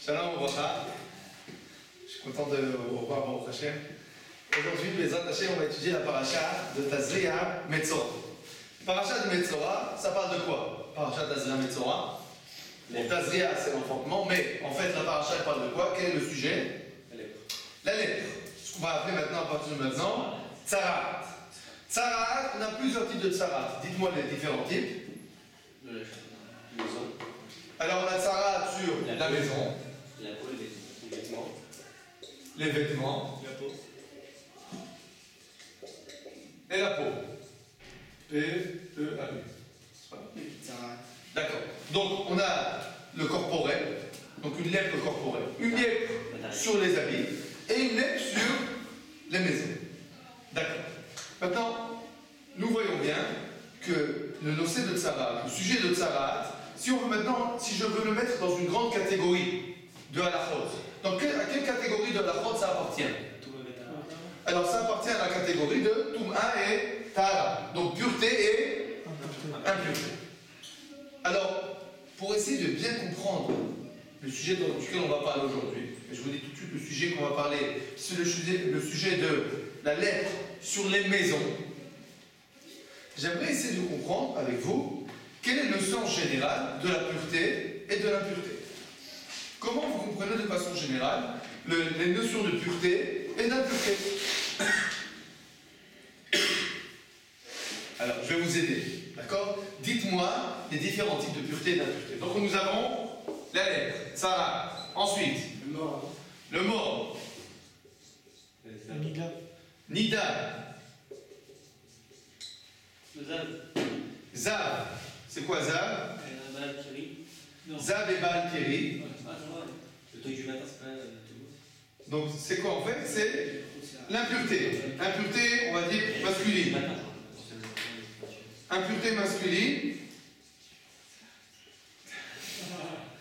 Shalom Obracha. Je suis content de vous revoir au Hashem. Aujourd'hui, Bezrat Hashem, on va étudier la paracha de Tazria Metzora. Paracha de Metzora, ça parle de quoi? Paracha de Tazria Metzora. Bon, Tazria, c'est l'enfantement, mais en fait, la paracha, elle parle de quoi? Quel est le sujet? La lèpre. La lèpre. Ce qu'on va appeler maintenant, à partir de maintenant, Tzarat. Tzarat, on a plusieurs types de Tzarat. Dites-moi les différents types. De la maison. Alors, on a Tzarat sur la maison. La peau, les vêtements. Les vêtements. La peau. Et la peau. P-E-A-U. D'accord. Donc, on a le corporel. Donc, une lèpre corporelle. Une lèpre sur les habits. Et une lèpre sur les maisons. D'accord. Maintenant, nous voyons bien que le nossé de Tzarat, le sujet de Tzarat, si je veux le mettre dans une grande catégorie de halachot, à quelle catégorie de halachot ça appartient? Alors ça appartient à la catégorie de Toum'a et Tahara, donc pureté et impureté. Alors, pour essayer de bien comprendre le sujet duquel on va parler aujourd'hui, et je vous dis tout de suite le sujet qu'on va parler, c'est le sujet de la lèpre sur les maisons. J'aimerais essayer de comprendre avec vous quel est le sens général de la pureté et de l'impureté. Comment vous comprenez de façon générale les notions de pureté et d'impureté? Alors, je vais vous aider, d'accord? Dites-moi les différents types de pureté et d'impureté. Donc, nous avons la lèpre, Tzarat. Ensuite, le mort. Nida. Le Zav. Zav. C'est quoi Zav? Baal Kiri. Zav et Baal Kiri. Le truc du matin, c'est pas tout. Donc, c'est quoi en fait? C'est l'impureté. Impureté, on va dire masculine. Impureté masculine.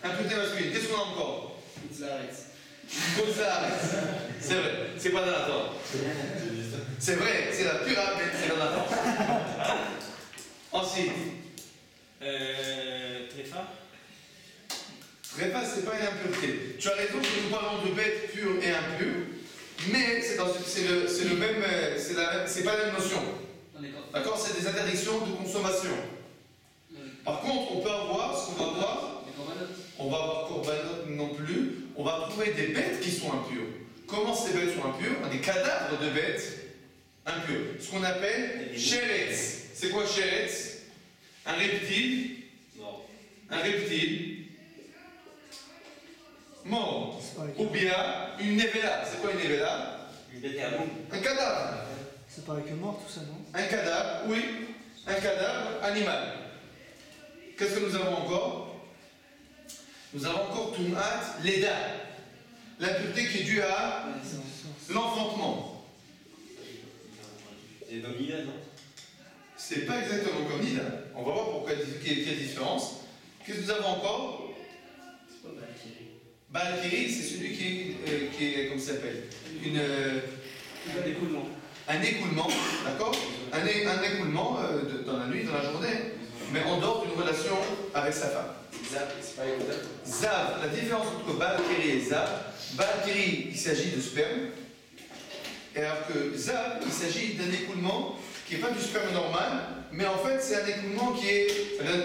Impureté masculine. Qu'est-ce qu'on a encore? Kotzaret. C'est vrai, c'est pas dans la Torah. C'est vrai, c'est la pure mais c'est dans la Torah. Ensuite. Tréfa. Tréfa, c'est pas une impureté. Tu as raison que nous parlons de bêtes pures et impures, mais c'est le même, c'est pas la même notion. D'accord? C'est des interdictions de consommation. Par contre, on peut avoir ce qu'on va voir. On va avoir korbanot non plus. On va trouver des bêtes qui sont impures. Comment ces bêtes sont impures? Des cadavres de bêtes impures. Ce qu'on appelle sheretz. C'est quoi sheretz? Un reptile. Un reptile mort. Ou bien une nevela. C'est quoi une nevela? Une bête à boum. Un cadavre. C'est pareil que mort, tout ça, non? Un cadavre, oui. Un cadavre animal. Qu'est-ce que nous avons encore? Nous avons encore Toum'at Leda. L'impureté qui est due à l'enfantement. C'est comme Nida, non? C'est pas exactement comme Nida. On va voir pourquoi quelle différence. Qu'est-ce que nous avons encore? C'est pas Baal Kiri. Baal Kiri, c'est celui qui est comme ça s'appelle Un écoulement. Un écoulement, d'accord? Un écoulement dans la nuit, dans la journée, mais en dehors d'une relation avec sa femme. Zav, c'est pas une Zav. Zav, la différence entre Baal Kiri et Zav, Baal Kiri, il s'agit de sperme, et alors que Zav, il s'agit d'un écoulement qui n'est pas du sperme normal, mais en fait c'est un écoulement qui est,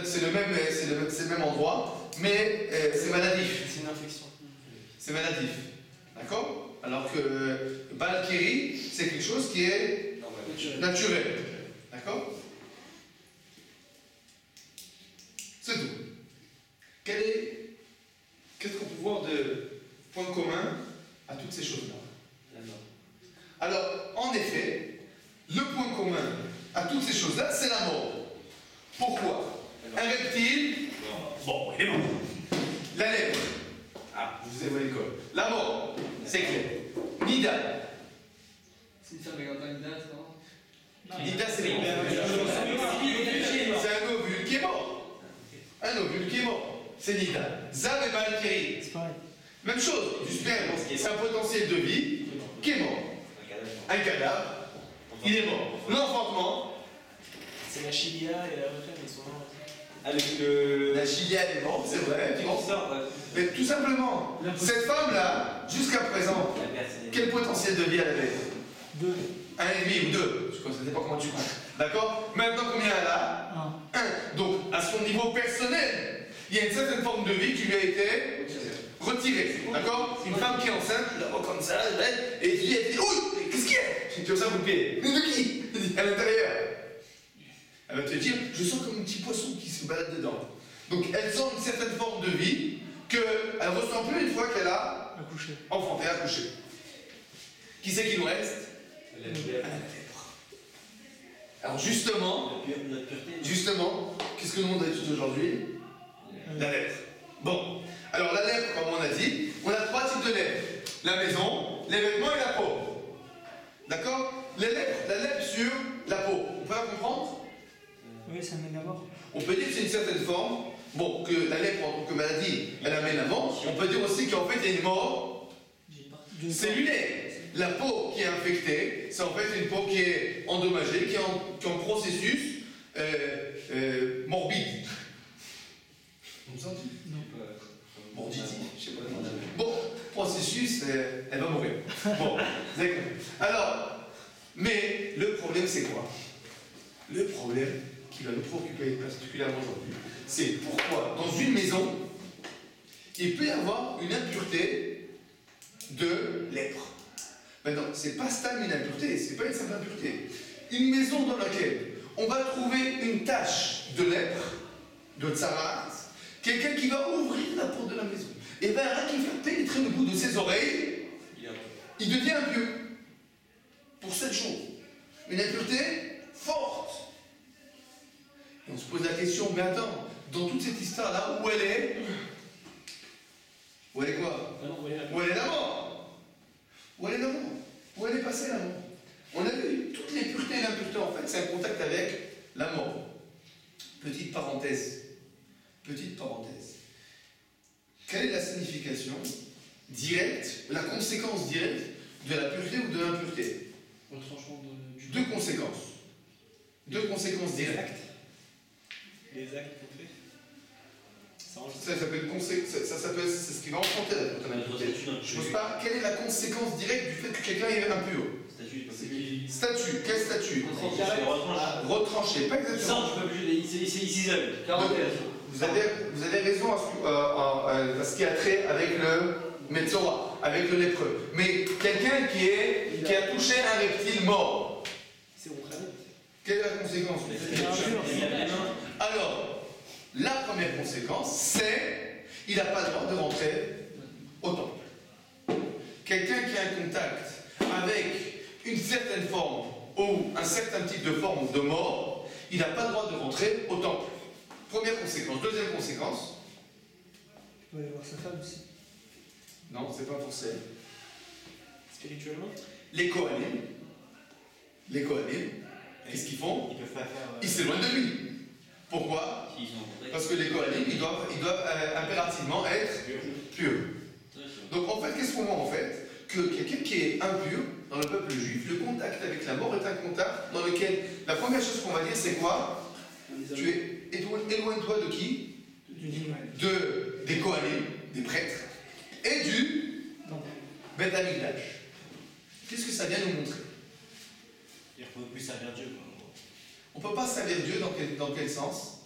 c'est le même endroit, mais c'est maladif. C'est une infection. C'est maladif, d'accord? Alors que Baal Kiri, c'est quelque chose qui est naturel, d'accord? C'est tout. Qu'est-ce qu'on peut voir de point commun à toutes ces choses-là? La mort. Alors, en effet, le point commun à toutes ces choses-là, c'est la mort. Pourquoi? Un reptile, bon, il est mort. La lèpre, vous avez l'école. La mort, c'est clair. Nida. C'est une femme qui a Nida, c'est non? Nida, c'est un ovule qui est mort. Un ovule qui est mort. C'est Nida. Zav et Baal Kiri. C'est pareil. Même chose, du sperme, c'est un potentiel de vie qui est mort. Un cadavre, il est mort. L'enfantement, C'est la chilia et la retraite, ils sont là. Avec le. La chilienne, bon, c'est vrai. Tu m'en sors, ouais. Mais tout simplement, cette femme-là, jusqu'à présent, La personne. quel potentiel de vie elle avait? 2. 1,5 ou 2, je ne sais pas comment tu comptes. D'accord? Maintenant, combien elle a? 1. 1. Donc, à son niveau personnel, il y a une certaine forme de vie qui lui a été retirée. D'accord? Une femme qui est enceinte, la voit comme ça, elle belle, et tu dis, elle dit, oui, qu'est-ce qu'il y a? Tu as ça vous pied. Mais de qui? À l'intérieur. Elle va te dire, je sens comme un petit poisson qui se balade dedans. Donc, elle sent une certaine forme de vie qu'elle ressent plus une fois qu'elle a Accouché. enfanté, accouché. Qui c'est qui nous reste? La lèpre. Alors justement, Notre pureté. justement, qu'est-ce que nous on étudier aujourd'hui? La lèpre. Bon, alors la lèpre, comme on a dit, on a 3 types de lèpre. La maison, les vêtements et la peau. D'accord? La lèpre sur la peau. On peut la comprendre? Oui, ça mène à mort. On peut dire que c'est une certaine forme, bon, que la lèpre en tant que maladie, elle amène à mort. On peut dire aussi qu'en fait il y a une mort cellulaire. La peau qui est infectée, c'est en fait une peau qui est endommagée, qui est en processus morbide. Vous me sentez? Non. Morbidité, je sais pas comment on appelle. Bon, processus, elle va mourir. Bon, vous avez compris. Alors, mais le problème c'est quoi? Le problème qui va nous préoccuper particulièrement aujourd'hui, c'est pourquoi dans une maison, il peut y avoir une impureté de lèpre. Maintenant, c'est pas stable une impureté, c'est pas une simple impureté. Une maison dans laquelle on va trouver une tache de lèpre, de tsarat, quelqu'un qui va ouvrir la porte de la maison, et bien rien qui va pénétrer le bout de ses oreilles, il devient impieux. Pour 7 jours. Une impureté forte. Et on se pose la question, mais attends, dans toute cette histoire-là, où elle est? Où elle est quoi? Où elle est la mort? Où elle est la mort? Où elle est passée la mort? On a vu, toutes les puretés et l'impureté, en fait, c'est un contact avec la mort. Petite parenthèse. Petite parenthèse. Quelle est la signification directe, la conséquence directe de la pureté ou de l'impureté? Retranchement du. 2 conséquences. 2 conséquences directes. Les actes qu'on fait. Ça s'appelle c'est ce qui va enfanter la pureté. Je ne pose pas quelle est la conséquence directe du fait que quelqu'un est impur. Statut, quel statut? Retranché, pas exactement. Il s'isole. Vous avez raison à ce qui a trait avec le Metzora, avec le lépreux. Mais quelqu'un qui a touché un reptile mort, C'est mon frère. quelle est la conséquence? Alors, la première conséquence, c'est il n'a pas le droit de rentrer au temple. Quelqu'un qui a un contact avec une certaine forme ou un certain type de forme de mort, il n'a pas le droit de rentrer au temple. Première conséquence. Deuxième conséquence. Il va aller voir sa femme aussi. Non, c'est pas forcé. Spirituellement. Les Kohanim, qu'est-ce qu'ils font? Ils peuvent pas faire. Ils s'éloignent de lui. Pourquoi? Parce que les Kohanim, ils doivent impérativement être purs. Donc en fait, qu'est-ce qu'on voit en fait? Que quelqu'un qui est impur dans le peuple juif, le contact avec la mort est un contact dans lequel la première chose qu'on va dire c'est quoi? Tu es éloigne-toi de qui? Des Kohanim, des prêtres, et du Beth Amikdash. Qu'est-ce que ça vient nous montrer? Il ne peut plus servir Dieu. On ne peut pas servir Dieu dans quel sens?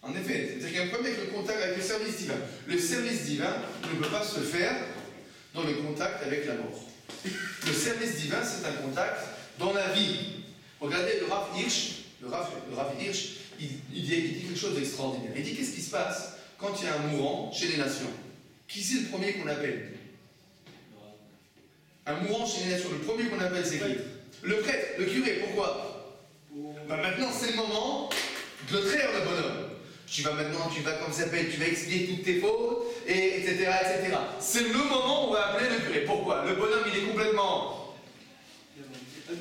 En effet, c'est-à-dire qu'il y a un problème avec le contact avec le service divin. Le service divin ne peut pas se faire dans le contact avec la mort. Le service divin, c'est un contact dans la vie. Regardez le Rav Hirsch, il dit quelque chose d'extraordinaire. Il dit qu'est-ce qui se passe quand il y a un mourant chez les nations? Qui c'est le premier qu'on appelle? Un mourant chez les nations, le premier qu'on appelle c'est qui? Le prêtre, le curé, pourquoi? Maintenant c'est le moment de le traire le bonhomme. Tu vas comme ça s'appelle, tu vas expier toutes tes fautes, etc., etc. C'est le moment où on va appeler le curé. Pourquoi? Le bonhomme il est complètement...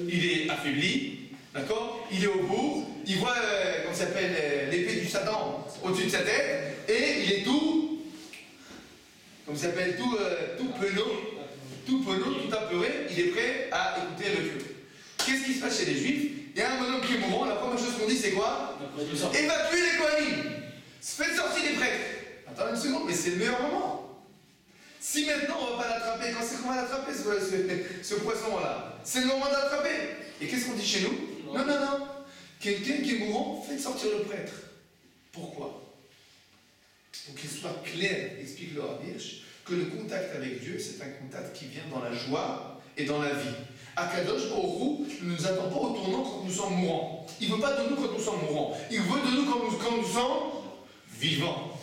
Il est affaibli, d'accord? Il est au bout, il voit, comment ça s'appelle, l'épée du Satan au-dessus de sa tête, et il est tout, comme ça s'appelle, tout penaud, tout apeuré, il est prêt à écouter le curé. Qu'est-ce qui se passe chez les Juifs? il y a un bonhomme qui est mourant, la première chose qu'on dit c'est quoi? Évacuez les Kohanim. Faites sortir les prêtres. Attends une seconde, mais c'est le meilleur moment. Si maintenant on ne va pas l'attraper, quand c'est qu'on va l'attraper ce poisson-là? C'est le moment d'attraper. Et qu'est-ce qu'on dit chez nous? Non, non, non. Quelqu'un qui est mourant, faites sortir le prêtre. Pourquoi? Pour qu'il soit clair, explique le Rav Hirsch, que le contact avec Dieu, c'est un contact qui vient dans la joie et dans la vie. Akadosh Baruch Hu ne nous attend pas au tournant quand nous sommes mourants. Il ne veut pas de nous quand nous sommes mourants. Il veut de nous quand nous sommes vivants.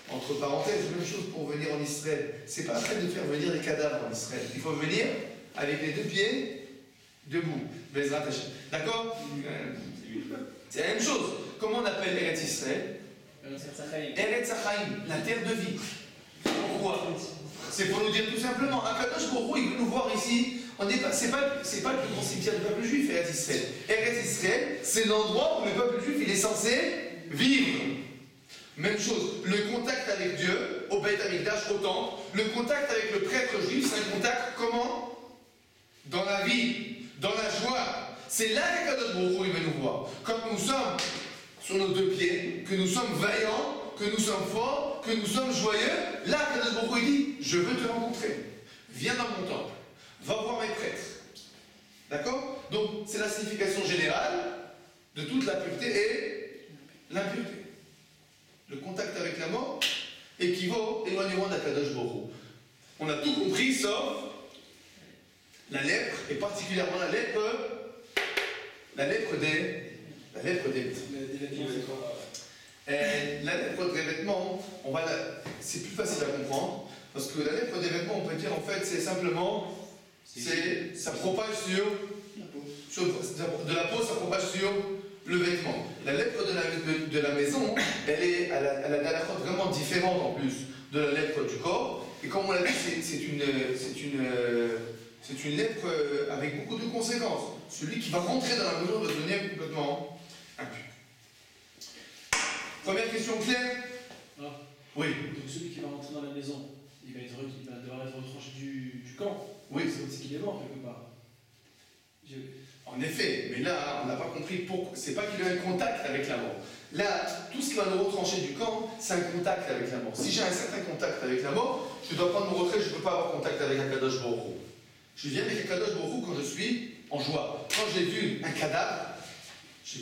Entre parenthèses, même chose pour venir en Israël. C'est pas la peine de faire venir des cadavres en Israël. Il faut venir avec les deux pieds debout. Bezrat Hashem. D'accord? C'est la même chose. Comment on appelle Eretz Israël? Eretz Hachaim, la terre de vie. Pourquoi? C'est pour nous dire tout simplement, Akadosh Baruch Hu, il veut nous voir ici. C'est pas le plus grand cimetière du peuple juif, Eretz Israël. Eretz Israël, c'est l'endroit où le peuple juif il est censé vivre. Même chose, le contact avec Dieu, au Beit Hamikdash, au temple, le contact avec le prêtre juif, c'est un contact comment? Dans la vie, dans la joie. C'est là qu'Akadosh Baruch Hu il veut nous voir. Quand nous sommes sur nos deux pieds, que nous sommes vaillants, que nous sommes forts, que nous sommes joyeux, là Akadosh Baruch Hu il dit, je veux te rencontrer. Viens dans mon temple. Va voir mes prêtres. D'accord? Donc, c'est la signification générale de toute la pureté et l'impureté. Le contact avec la mort équivaut à l'éloignement d'Akadosh Baruch Hu. On a tout compris sauf la lèpre, et particulièrement la lèpre des vêtements. La lèpre des vêtements, c'est plus facile à comprendre, parce que la lèpre des vêtements, on peut dire en fait, c'est simplement ça propage de la peau, ça propage sur le vêtement. La lèpre de la maison, elle a des halachot vraiment différentes en plus de la lèpre du corps. Et comme on l'a dit, c'est une lèpre avec beaucoup de conséquences. Celui qui va rentrer dans la maison va devenir complètement impur. Première question claire? Oui. Donc celui qui va rentrer dans la maison, il va devoir être retranché du camp. Oui. C'est aussi qu'il est mort quelque part. En effet, mais là, on n'a pas compris pourquoi. C'est pas qu'il a un contact avec la mort. Là, tout ce qui va nous retrancher du camp, c'est un contact avec la mort. Si j'ai un certain contact avec la mort, je dois prendre mon retrait, je ne peux pas avoir contact avec Akadosh Baruch Hu. Je viens avec Akadosh Baruch Hu quand je suis en joie. Quand j'ai vu un cadavre, ça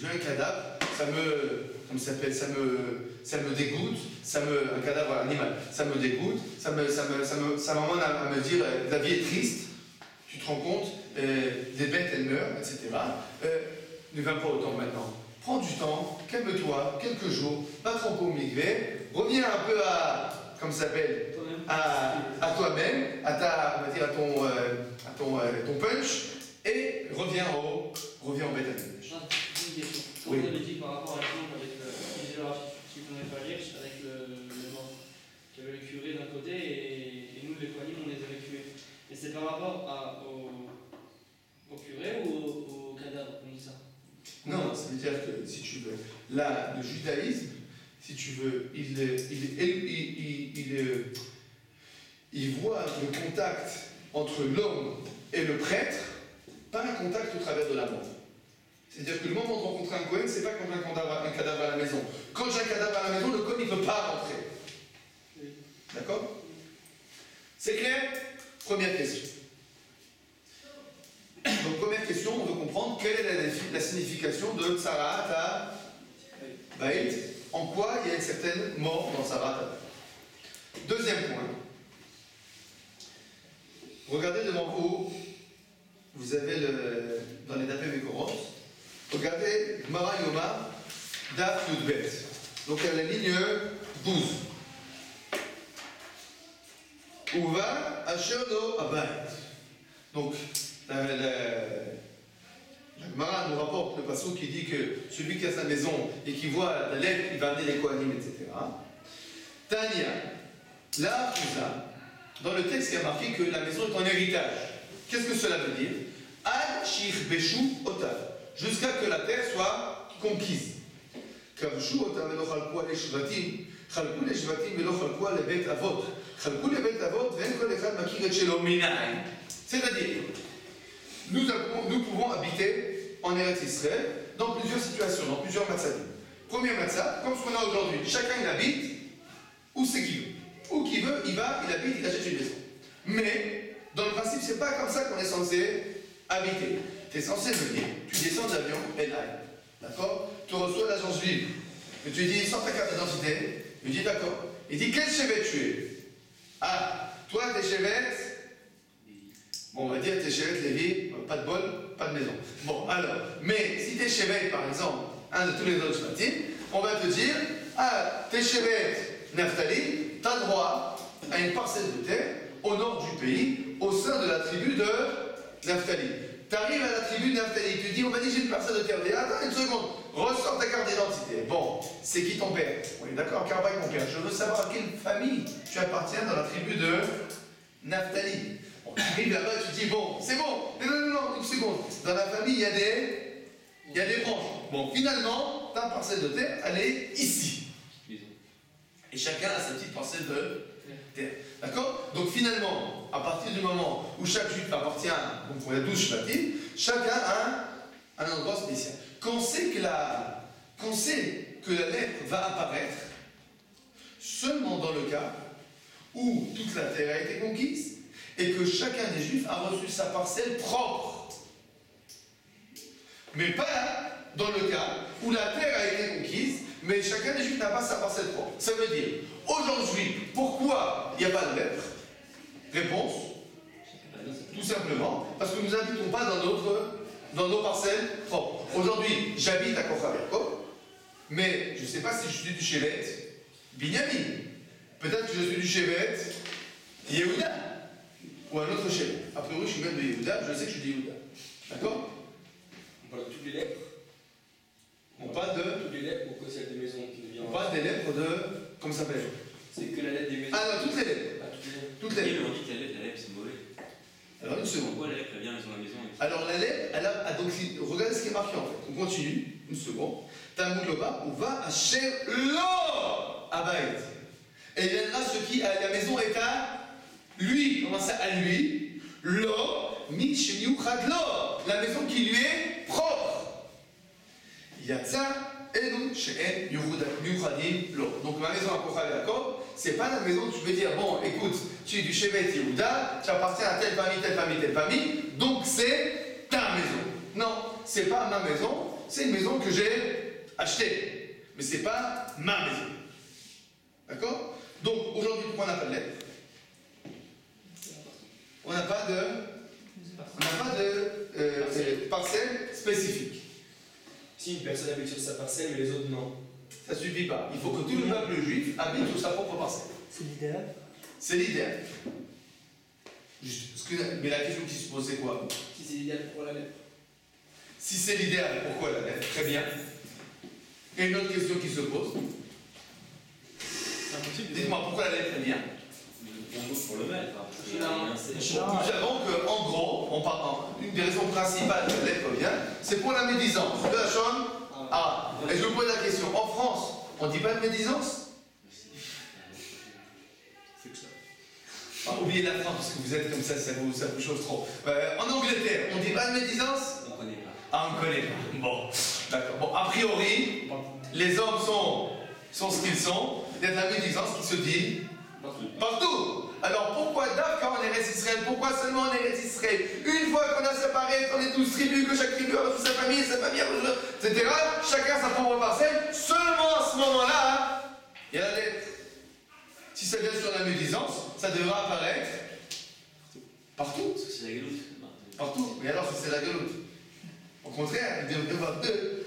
me dégoûte, un cadavre animal, ça me dégoûte, ça m'amène à me dire, la vie est triste, tu te rends compte, des bêtes elles meurent, etc. Ne va pas autant maintenant. Prends du temps, calme-toi, quelques jours, va tremper au mikvé, reviens un peu à, comme ça s'appelle, à toi-même, à ton punch, et reviens au bêta. Une question. Oui. Vous avez dit par rapport à l'exemple avec le mort, qui avait le curé d'un côté et nous les Kohanim on les a évacués. Et c'est par rapport au curé ou au cadavre qu'on dit ça? Non, ça veut dire que si tu veux, là, le judaïsme, si tu veux, il voit le contact entre l'homme et le prêtre, pas un contact au travers de la mort. C'est-à-dire que le moment de rencontrer un Kohen, c'est pas comme un cadavre à la maison. Quand j'ai un cadavre à la maison, le Kohen ne peut pas rentrer. D'accord? C'est clair? Première question. Donc première question, on veut comprendre quelle est la signification de Tsarat à Baït. En quoi il y a une certaine mort dans Tsarat à Baït. Deuxième point. Regardez devant vous, vous avez dans les Dapé Mekorot, regardez Mara Yoma Daf Yudbet. Donc à la ligne 12. Uva Asherno Abayt. Donc la Gemara nous rapporte le passage qui dit que celui qui a sa maison et qui voit la lèvre, il va amener les Kohanim, etc. Tania, là, dans le texte, il y a marqué que la maison est en héritage. Qu'est-ce que cela veut dire? Ad Shir Beshu Otav, jusqu'à que la terre soit conquise. Kavshu Otav velo chalku ale shvatim, chalku le shvatim velo chalku ale bet avot, chalku le bet avot ve'en kol echad makir et shelo minayin. C'est-à-dire, nous pouvons habiter en Eretz Israël dans plusieurs situations, dans plusieurs matzadim. Premier matzah, comme ce qu'on a aujourd'hui, chacun il habite où c'est qu'il veut. Où qu'il veut, il va, il habite, il achète une maison. Mais, dans le principe, c'est pas comme ça qu'on est censé habiter. Tu es censé venir, tu descends de l'avion, et là, d'accord? Tu reçois l'agence juive. Et tu lui dis, sors ta carte d'identité. Il dit, d'accord. Il dit, quel chevet tu es? Ah, toi, t'es chevet. Bon, on va dire, t'es chevet Lévi, pas de bol, pas de maison. Bon, alors, mais si t'es chevet, par exemple, un de tous les autres shvatim, on va te dire, ah, t'es chevet Naphtali, t'as droit à une parcelle de terre au nord du pays, au sein de la tribu de Naphtali. T'arrives à la tribu de Naphtali, tu dis, on m'a dit j'ai une parcelle de terre. Dis, attends une seconde, ressors ta carte d'identité. Bon, c'est qui ton père? Oui, d'accord, Carbac, mon père. Je veux savoir à quelle famille tu appartiens dans la tribu de Naphtali. Bon, tu arrives là-bas, tu dis, bon, c'est bon. Non, une seconde. Dans la famille, il y a des branches. Bon, finalement, ta parcelle de terre, elle est ici. Et chacun a sa petite parcelle de terre. D'accord? Donc finalement, à partir du moment où chaque juif appartient, donc on a 12 shvatim, chacun a un endroit spécial. Quand on sait que la lèpre va apparaître seulement dans le cas où toute la terre a été conquise et que chacun des juifs a reçu sa parcelle propre. Mais pas dans le cas où la terre a été conquise, mais chacun des juifs n'a pas sa parcelle propre. Ça veut dire, aujourd'hui, pourquoi il n'y a pas de lèpre? Réponse, tout simplement, parce que nous n'habitons pas dans nos parcelles propres. Aujourd'hui, j'habite à Kochaverko, mais je ne sais pas si je suis du Shevet Binyamin. Peut-être que je suis du Shevet Yehuda, ou un autre Shevet. A priori, je suis même de Yehuda, je sais que je suis de Yehuda. D'accord? On parle de toutes les lèpres. On parle de... Toutes les lèpres, pourquoi c'est des maisons qui deviennent... On parle des lèpres de... Comment ça s'appelle? C'est que la lettre des maisons. Ah non, toutes les lèpres. Ah, toutes les lèpres. Toutes les lèpres. On dit que la lèpre c'est mauvais. Alors une seconde. Pourquoi la lèpre elle vient dans la maison? Alors la lèpre, elle a... Ah, donc regardez ce qui est marqué en fait. On continue, une seconde. Talmud Loba, on va à Cher Lo Abayt. Et il viendra ce qui à la maison est à lui. Comment ça à lui? Lo Mish Miuchad Lo. La maison qui lui est propre. Yatsa. Et donc, chez Miuchadim Lo. Donc, ma maison à Kochaverko, c'est pas la maison où tu peux dire, bon, écoute, tu es du Shevet Yehuda, tu appartiens à telle famille, telle famille, telle famille, donc c'est ta maison. Non, c'est pas ma maison, c'est une maison que j'ai achetée. Mais c'est pas ma maison. D'accord? Donc, aujourd'hui, pourquoi on n'a pas de lettre? On n'a pas de parcelle spécifique. Si une personne habite sur sa parcelle, mais les autres non. Ça ne suffit pas. Il faut que tout le peuple juif habite sur sa propre parcelle. C'est l'idéal. C'est l'idéal. Mais la question qui se pose, c'est quoi? Si c'est l'idéal, pourquoi la lèpre? Si c'est l'idéal, pourquoi la lettre? Très bien. Et une autre question qui se pose. C'est impossible. Dites-moi, pourquoi la lettre est bien? Pour le mal, parce que Nous savons qu'en gros, une des raisons principales que la lettre vient, c'est pour la médisance. De la Shon. Ah, et je vous pose la question. En France, on ne dit pas de médisance? Oubliez la France, parce que vous êtes comme ça vous chauffe trop. En Angleterre, on ne dit pas de médisance? on connaît pas. Ah, on ne connaît pas. Bon, d'accord. Bon, a priori, les hommes sont ce qu'ils sont. Il y a de la médisance qui se dit partout. Alors pourquoi d'accord en Eretz Israël? Pourquoi seulement en Eretz Israël? Une fois qu'on a séparé, qu'on est 12 tribus, que chaque tribu a reçu sa famille, etc., chacun sa propre parcelle, seulement à ce moment-là, il y a la lettre. Si ça vient sur la médisance, ça devra apparaître partout. Parce que c'est la galoute. Partout. Mais alors, si c'est la galoute? Au contraire, il devrait y avoir deux.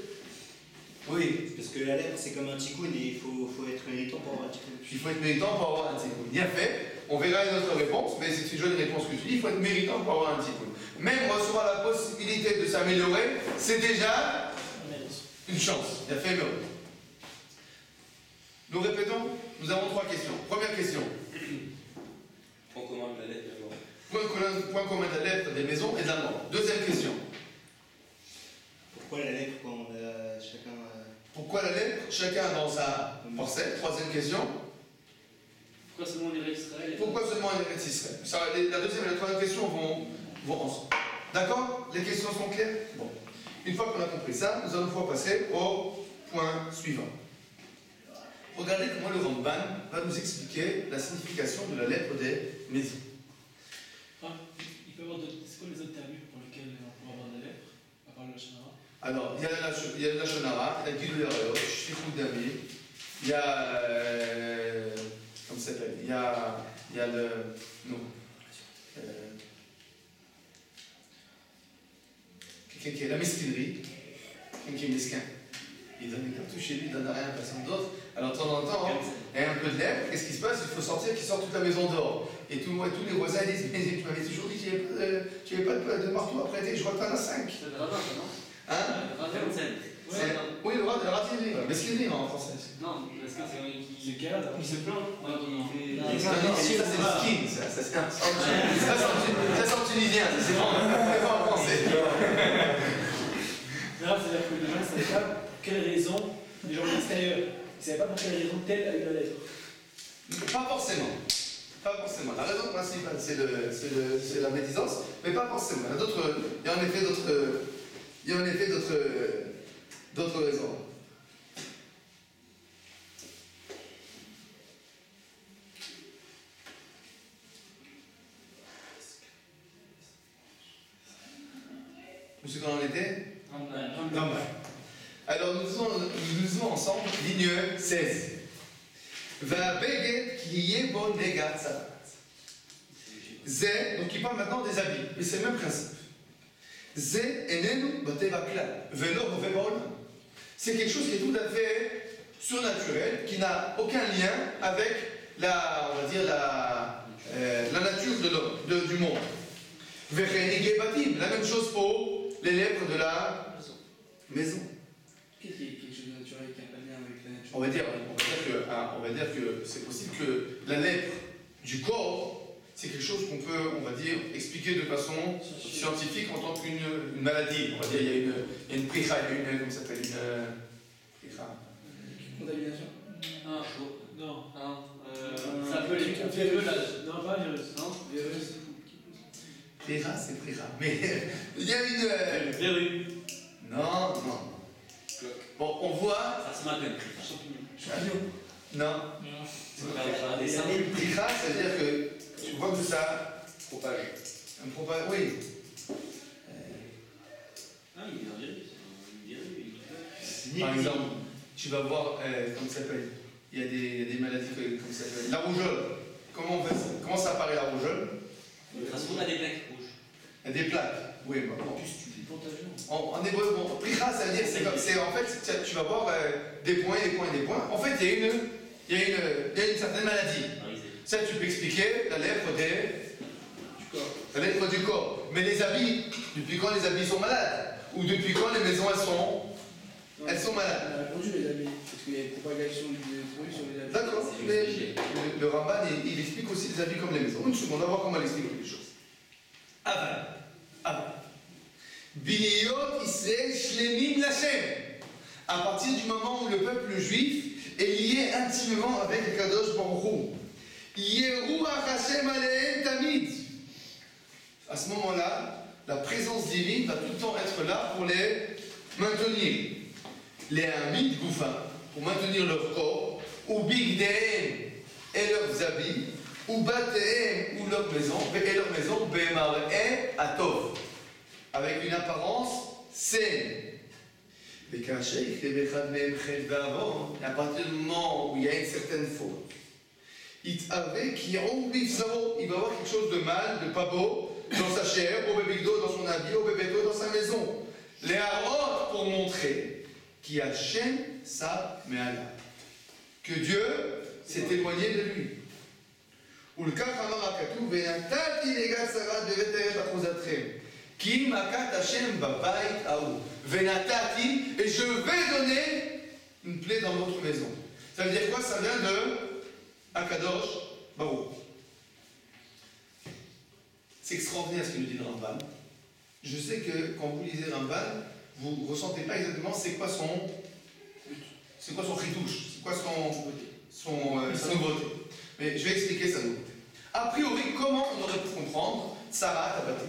Oui. Parce que la lèpre, c'est comme un tikkun et il faut être méritant pour avoir un tikkun. Il faut être méritant pour avoir un tikkun. Bien fait. On verra une autre réponse, mais c'est une jolie réponse que tu dis. Il faut être méritant pour avoir un tikkun. Même recevoir la possibilité de s'améliorer, c'est déjà une chance. Bien fait, mais nous répétons. Nous avons 3 questions. Première question. Point commun de la lettre, d'abord. Point commun de la lettre, des maisons et de la mort. Deuxième question. Pourquoi la lèpre quand on a chacun. Pourquoi la lettre? Chacun dans sa parcelle. Troisième question. Pourquoi seulement en Eretz Israël? Pourquoi seulement en Eretz Israël? La deuxième et la troisième question vont ensemble. D'accord? Les questions sont claires? Bon. Une fois qu'on a compris ça, nous allons pouvoir passer au point suivant. Regardez comment le Ramban va nous expliquer la signification de la lettre des maisons. Il peut y avoir d'autres. C'est quoi les autres termes pour lesquels on peut avoir des lettres, à part le Lachon Hara? Alors, il y a le Lachon Hara, il y a Gilui Arayot, Shlichut Damim, il y a. Comment ça s'appelle? Il y a le. Non. Quelqu'un qui est la mesquinerie, quelqu'un qui est mesquin. Il donne des cartouches chez lui, il donne rien à personne d'autre. Alors, de temps en temps, il y a un peu de lèvres, qu'est-ce qui se passe? Il faut sortir, qu'il sort toute la maison dehors. Et tous les voisins disent: mais tu m'avais toujours dit qu'il n'y avait pas de marteau à prêter, je crois que t'en as 5. C'est le rabbin, ça, non? Hein? Oui, le ratinerie, mesquinerie en français. Non, parce que c'est un qui. C'est quel âge? Il se plaint. Ouais, il Non, fait. ça c'est le skin, ça c'est en tunisien, ça c'est pas en français. Non, c'est-à-dire que les gens ne savaient pas pour quelle raison, les gens de l'extérieur, ils ne savaient pas pour quelle raison telle a eu la lettre. Pas forcément. Pas forcément. La raison principale, c'est la médisance, mais pas forcément. Il y a en effet d'autres raisons. Où c'est qu'on en était? Ramban. Alors nous faisons ensemble ligne 16. Va beged qui bon negat sabat. Zé, donc il parle maintenant des habits, mais c'est le même principe. Zé enenu bateva klal, velo baolam. C'est quelque chose qui est tout à fait surnaturel, qui n'a aucun lien avec la nature de l'homme, du monde. Verenige batim, la même chose pour les lèvres de la maison. Qu'est-ce qui est quelque chose de naturel qui n'a pas de lien avec la nature? On va dire que c'est possible que la lèvre du corps, c'est quelque chose qu'on peut, on va dire, expliquer de façon scientifique en tant qu'une maladie. On va dire, il y a une pricha, il y a une, comment ça s'appelle, une pricha. Contamination? Non. Ça peut les Virus. Non, pas virus. Non? Virus. Pricha, c'est pricha. Mais il y a une. Verrue. Non. Bon, on voit. Ça se m'appelle. Champignon. Non. Une pricha, c'est-à-dire que tu vois que ça propage. Un propage, oui. Ah, il est en virus. Par exemple, tu vas voir, comment ça s'appelle, il y a des maladies, comment ça s'appelle, la rougeole. Comment ça apparaît la rougeole? Ça se trouve à des plaques rouges. Il y a des plaques. Oui, bah, bon. Contagieux. En hébreu, bon, pricha, ça veut dire, c'est en fait, tu vas voir des points. En fait, il y a une certaine maladie. Ça, tu peux expliquer la lèvre du corps. Mais les habits, depuis quand les habits sont malades? Ou depuis quand les maisons, elles sont malades? On a répondu les habits, parce qu'il y a une propagation du virus sur les habits. D'accord, mais le Ramban, il explique aussi les habits comme les maisons. Une seconde, on va voir comment il explique les choses. Aval. Biyot Israël shlemim Lashem. À partir du moment où le peuple juif est lié intimement avec le Kadosh Baruch Hu. Yeruach Hashem alehem tamid. À ce moment-là, la présence divine va tout le temps être là pour les maintenir. Les Hamid Goufa, pour maintenir leur corps, ou Bigdehem et leurs habits, ou Batehem ou leur maison, Bemar'e Atov, avec une apparence saine. Et à partir du moment où il y a une certaine faute, il va avoir quelque chose de mal, de pas beau, dans sa chair, au bébé d'eau, dans son habit, au bébé d'eau, dans sa maison. Les harotes pour montrer qu'il y a Shem Sa Me'ala, que Dieu s'est éloigné de lui. Ou le cas Kamarakatu, Venatati Negat Sarah de Veteret Akosatrem, Ki Makat Hashem Babait Aou, Venatati, et je vais donner une plaie dans votre maison. Ça veut dire quoi? Ça vient de Akadosh Baruch. C'est extraordinaire ce que nous dit le Ramban. Je sais que quand vous lisez Ramban, vous ne ressentez pas exactement c'est quoi son chidouche, c'est quoi son nouveauté. Mais je vais expliquer sa nouveauté. A priori, comment on aurait pu comprendre Sarah Tabati?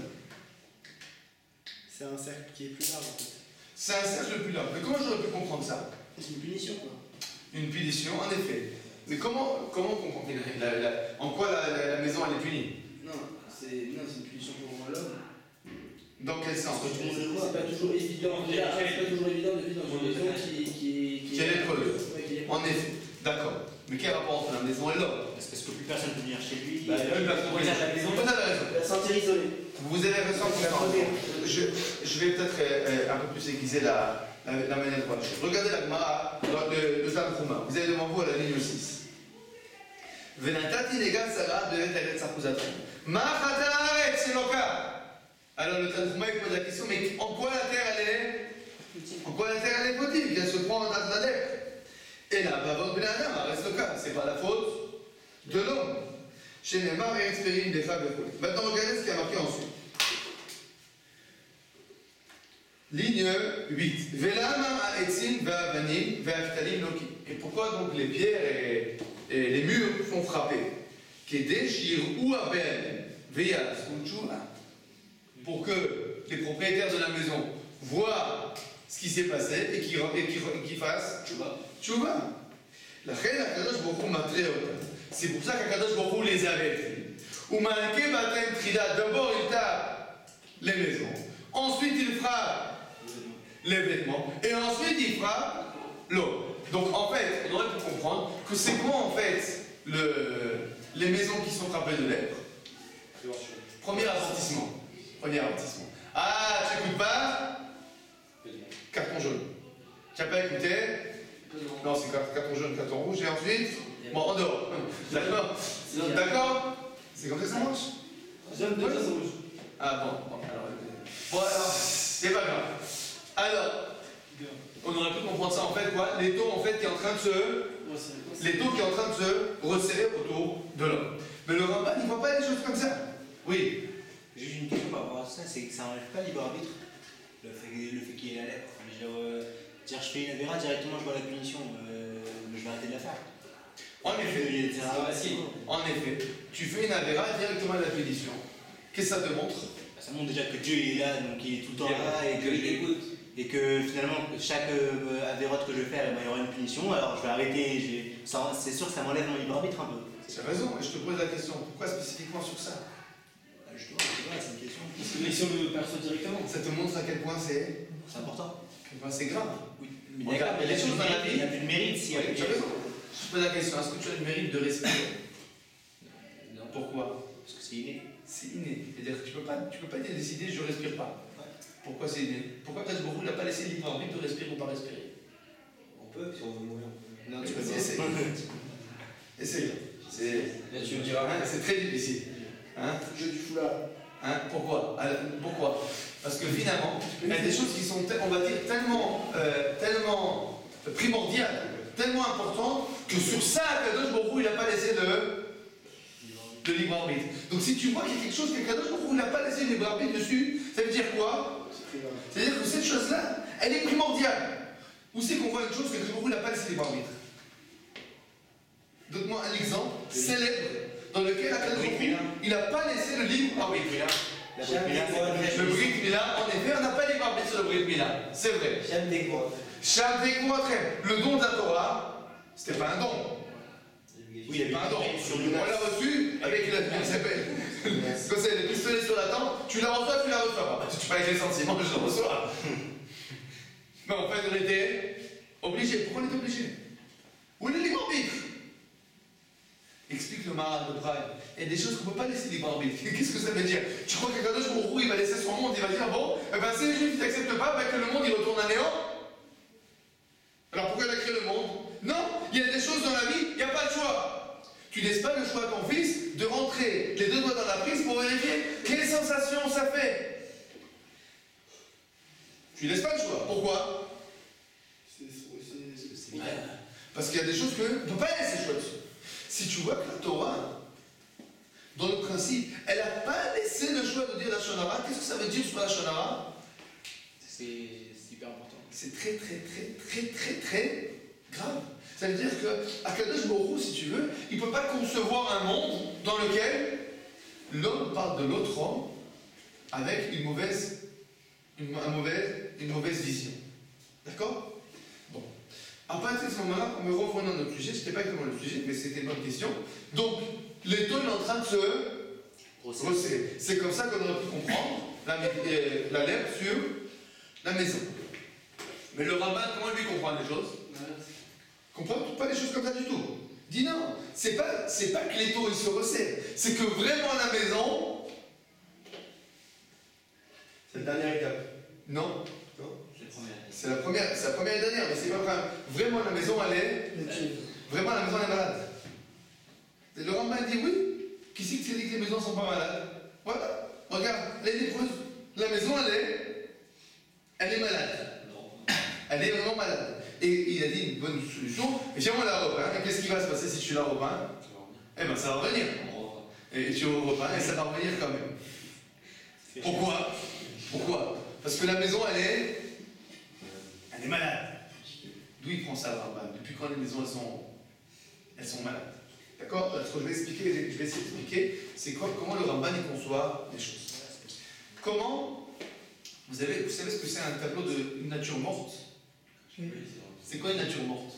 C'est un cercle qui est plus large en fait. C'est un cercle plus large. Mais comment j'aurais pu comprendre ça? C'est une punition, quoi. Une punition, en effet. Mais comment comprendre en quoi la maison elle est punie? Non, c'est une punition pour l'homme. Dans quel sens? Parce que tout le monde le voit. C'est pas toujours évident. C'est pas toujours évident de vivre dans une maison qui Quelle est creuse? Ouais, qui est- En effet, d'accord. Mais quel rapport entre la maison et l'homme? Parce que plus personne peut venir chez lui. Bah, même la maison. Vous avez raison. La sentir isolée. Vous avez raison. Je vais peut-être un peu plus aiguiser la manière de voir les choses. Regardez la Gemara dans le Tanhuma. Vous avez devant vous à la ligne 6. Venatati legat Sarah de Eretz Achuzatrim. Ma chata haaretz, c'est le cas. Alors le Tanhuma il pose la question, mais en quoi la terre elle est? En quoi la terre elle est fautive? Qu'elle se prend en date de la terre. Et là, Bavot Ben Adam reste le cas. C'est pas la faute de l'homme. Chez Neymar et Expérine des femmes. Maintenant regardez ce qui a marqué ensuite. Ligne 8. Velama ha'etzim ve'avanim ve'aftalim loki. Et pourquoi donc les pierres et les murs font frapper? Kedeshir ou abel ve'yaz u'tchouva. Pour que les propriétaires de la maison voient ce qui s'est passé et qu'ils fassent tchouva. La reine Akadosh Baruch Hu matreota. C'est pour ça qu'Akadosh Baruch Hu les avait pris. Ou malké batem trida. D'abord il tape les maisons. Ensuite il frappe les vêtements. Et ensuite il frappe l'eau. Donc en fait, on aurait pu comprendre que c'est quoi en fait les maisons qui sont frappées de lèpre? Premier avertissement. Ah, tu n'écoutes pas? Carton jaune. Tu n'as pas écouté? Non, c'est carton jaune, carton rouge. Et ensuite, bon, en dehors. D'accord? D'accord? C'est comme ça que ça marche? Jaune, deux, jaune, rouge. Ah bon, alors, c'est pas grave. Alors, on aurait pu comprendre ça en fait quoi? L'étau en fait qui est en train de se resserrer autour de l'homme. Mais le Ramban il ne voit pas les choses comme ça. Oui. J'ai juste une question par rapport à ça, c'est que ça n'enlève pas libre arbitre, le fait qu'il y ait la lèpre. Dire, je fais une avéra, directement je vois la punition, je vais arrêter de la faire. En effet, tu fais une avéra directement à la punition. Qu'est-ce que ça te montre? Ça montre déjà que Dieu il est là, donc il est tout le temps là, et que finalement, chaque avérote que je vais faire, il y aura une punition, alors je vais arrêter, c'est sûr que ça m'enlève mon libre arbitre un peu. Tu as raison, et je te pose la question, pourquoi spécifiquement sur ça? Justement, c'est une question. Mais si on le perçoit directement. Ça te montre à quel point c'est important. À quel point c'est grave. Oui, mais Regarde, il y a des choses dans la vie. Il n'y a plus de mérite si. Oui, tu as raison. Je te pose la question, est-ce que tu as le mérite de respirer? Non. Pourquoi? Parce que c'est inné. C'est inné. C'est-à-dire que tu peux pas décider je ne respire pas. Ouais. Pourquoi c'est inné? Pourquoi Kadosh Baruch Hu n'a pas laissé libre arbitre de respirer ou pas respirer? On peut, si on veut mourir. Non, tu peux essayer. Essaye. Tu me diras. C'est très difficile. Hein? Jeu du foulard. Hein? Pourquoi? Parce que finalement, il y a des choses qui sont, on va dire, tellement primordiales, tellement importantes, que sur ça, Kadosh Baruch Hu, il n'a pas laissé de libre arbitre. Donc si tu vois qu'il y a quelque chose que Kadosh Baruch Hu n'a pas laissé de libre arbitre dessus, ça veut dire quoi? C'est-à-dire que cette chose-là, elle est primordiale. Où c'est qu'on voit une chose que Kadosh Baruch Hu n'a pas laissé de libre arbitre? Donne-moi un exemple célèbre dans lequel Kadosh Baruch Hu, il n'a pas laissé le libre arbitre. Le Brit Mila, en effet, on n'a pas libre arbitre sur le Brit Mila. C'est vrai. Shem Tekvoatrem. Le don de la Torah, c'était pas un don. Oui, il y avait pas un don. sur le On l'a reçu avec il s'appelle. Quand c'est le pistolet sur la tempe, tu la reçois, tu la reçois pas. Tu pas avec les sentiments, je la reçois. Mais en fait, on était obligés. Pourquoi on était obligés? Où est le libre arbitre? Explique le Maharal de Prague. Il y a des choses qu'on ne peut pas laisser libre arbitre. Qu'est-ce que ça veut dire? Tu crois que Kadosh Baruch Hu, il va laisser son monde, il va dire bon, eh ben, si les Juifs ne t'acceptent pas, ben, que le monde il retourne à néant? Alors pourquoi il a créé le monde? Non, il y a des choses dans la vie, il n'y a pas de choix. Tu laisses pas le choix à ton fils de rentrer les deux doigts dans la prise pour vérifier quelle sensation ça fait. Tu laisses pas le choix. Pourquoi? Parce qu'il y a des choses qu'on ne peut pas laisser le choix dessus. Si tu vois que la Torah, dans le principe, elle n'a pas laissé le choix de dire la Shonara, qu'est-ce que ça veut dire sur la Shonara? C'est hyper important. C'est très grave. Ça veut dire que Akadosh Baruch Hu, si tu veux, il ne peut pas concevoir un monde dans lequel l'homme parle de l'autre homme avec une mauvaise vision. D'accord? Bon. À partir de ce moment-là, en me revenant à notre sujet, je ne sais pas exactement le sujet, mais c'était une bonne question. Donc, l'étau est en train de se resserrer. C'est comme ça qu'on aurait pu comprendre la lèpre sur la maison. Mais le rabbin, comment lui comprend les choses? Comprend pas les choses comme ça du tout. Dit non, c'est pas que l'étau il se resserre, c'est que vraiment la maison, c'est la dernière étape. Non, non. C'est la première et dernière, mais c'est pas vrai. Vraiment la maison elle est, vraiment la maison elle est malade. Et le rabbin dit oui. Qui c'est qui dit que les maisons sont pas malades? Voilà, regarde, elle est lépreuse. La maison elle est malade. Elle est vraiment malade. Et il a dit une bonne solution. Viens-moi la repas. Et qu'est-ce qui va se passer si tu la repas? Eh bien, ça va revenir. Et tu repas et ça va revenir quand même. Pourquoi? Pourquoi? Parce que la maison, elle est malade. D'où il prend ça, le rabbin? Depuis quand les maisons, elles sont malades? D'accord? Ce que je vais essayer d'expliquer, c'est comment le rabbin il conçoit les choses. Comment? Vous savez ce que c'est un tableau d'une nature morte? Oui. C'est quoi une nature morte?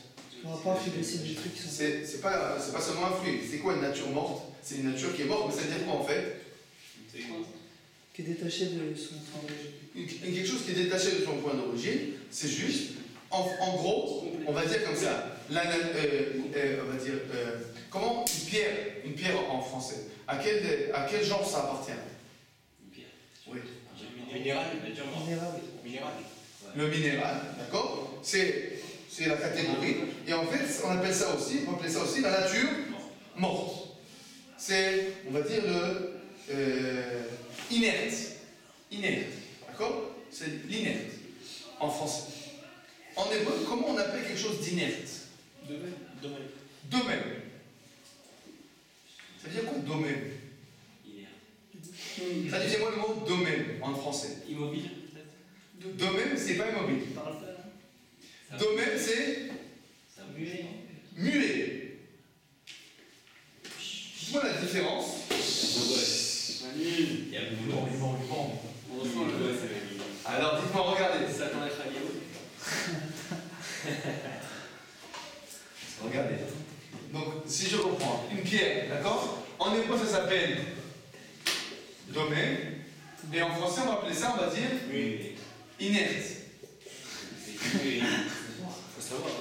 On va pas faire des trucs qui sont. C'est pas seulement un fruit. C'est quoi une nature morte? C'est une nature qui est morte, mais ça veut dire quoi en fait? Qui est détaché de son point d'origine. Quelque chose qui est détaché de son point d'origine, c'est juste, en gros, on va dire comme ça, on va dire, comment une pierre en français, à quel genre ça appartient? Une pierre. Oui. Minéral. Minéral. Le minéral, d'accord? C'est la catégorie. Et en fait, on appelle ça aussi la nature morte. C'est, on va dire, inerte. Inerte. D'accord? C'est l'inerte. En français. En hébreu, comment on appelle quelque chose d'inerte? Domaine. Ça veut dire quoi, domaine? Traduisez-moi le mot domaine en français. Immobile, peut-être. Domaine, c'est pas immobile. Domaine, c'est muet. Dites-moi la différence. Il y a beaucoup. Alors, dites-moi, regardez. Ça t'en être allié. Regardez. Donc, si je reprends une pierre, d'accord? En hébreu, ça s'appelle domaine. Et en français, on va appeler ça, on va dire inerte. Faut savoir.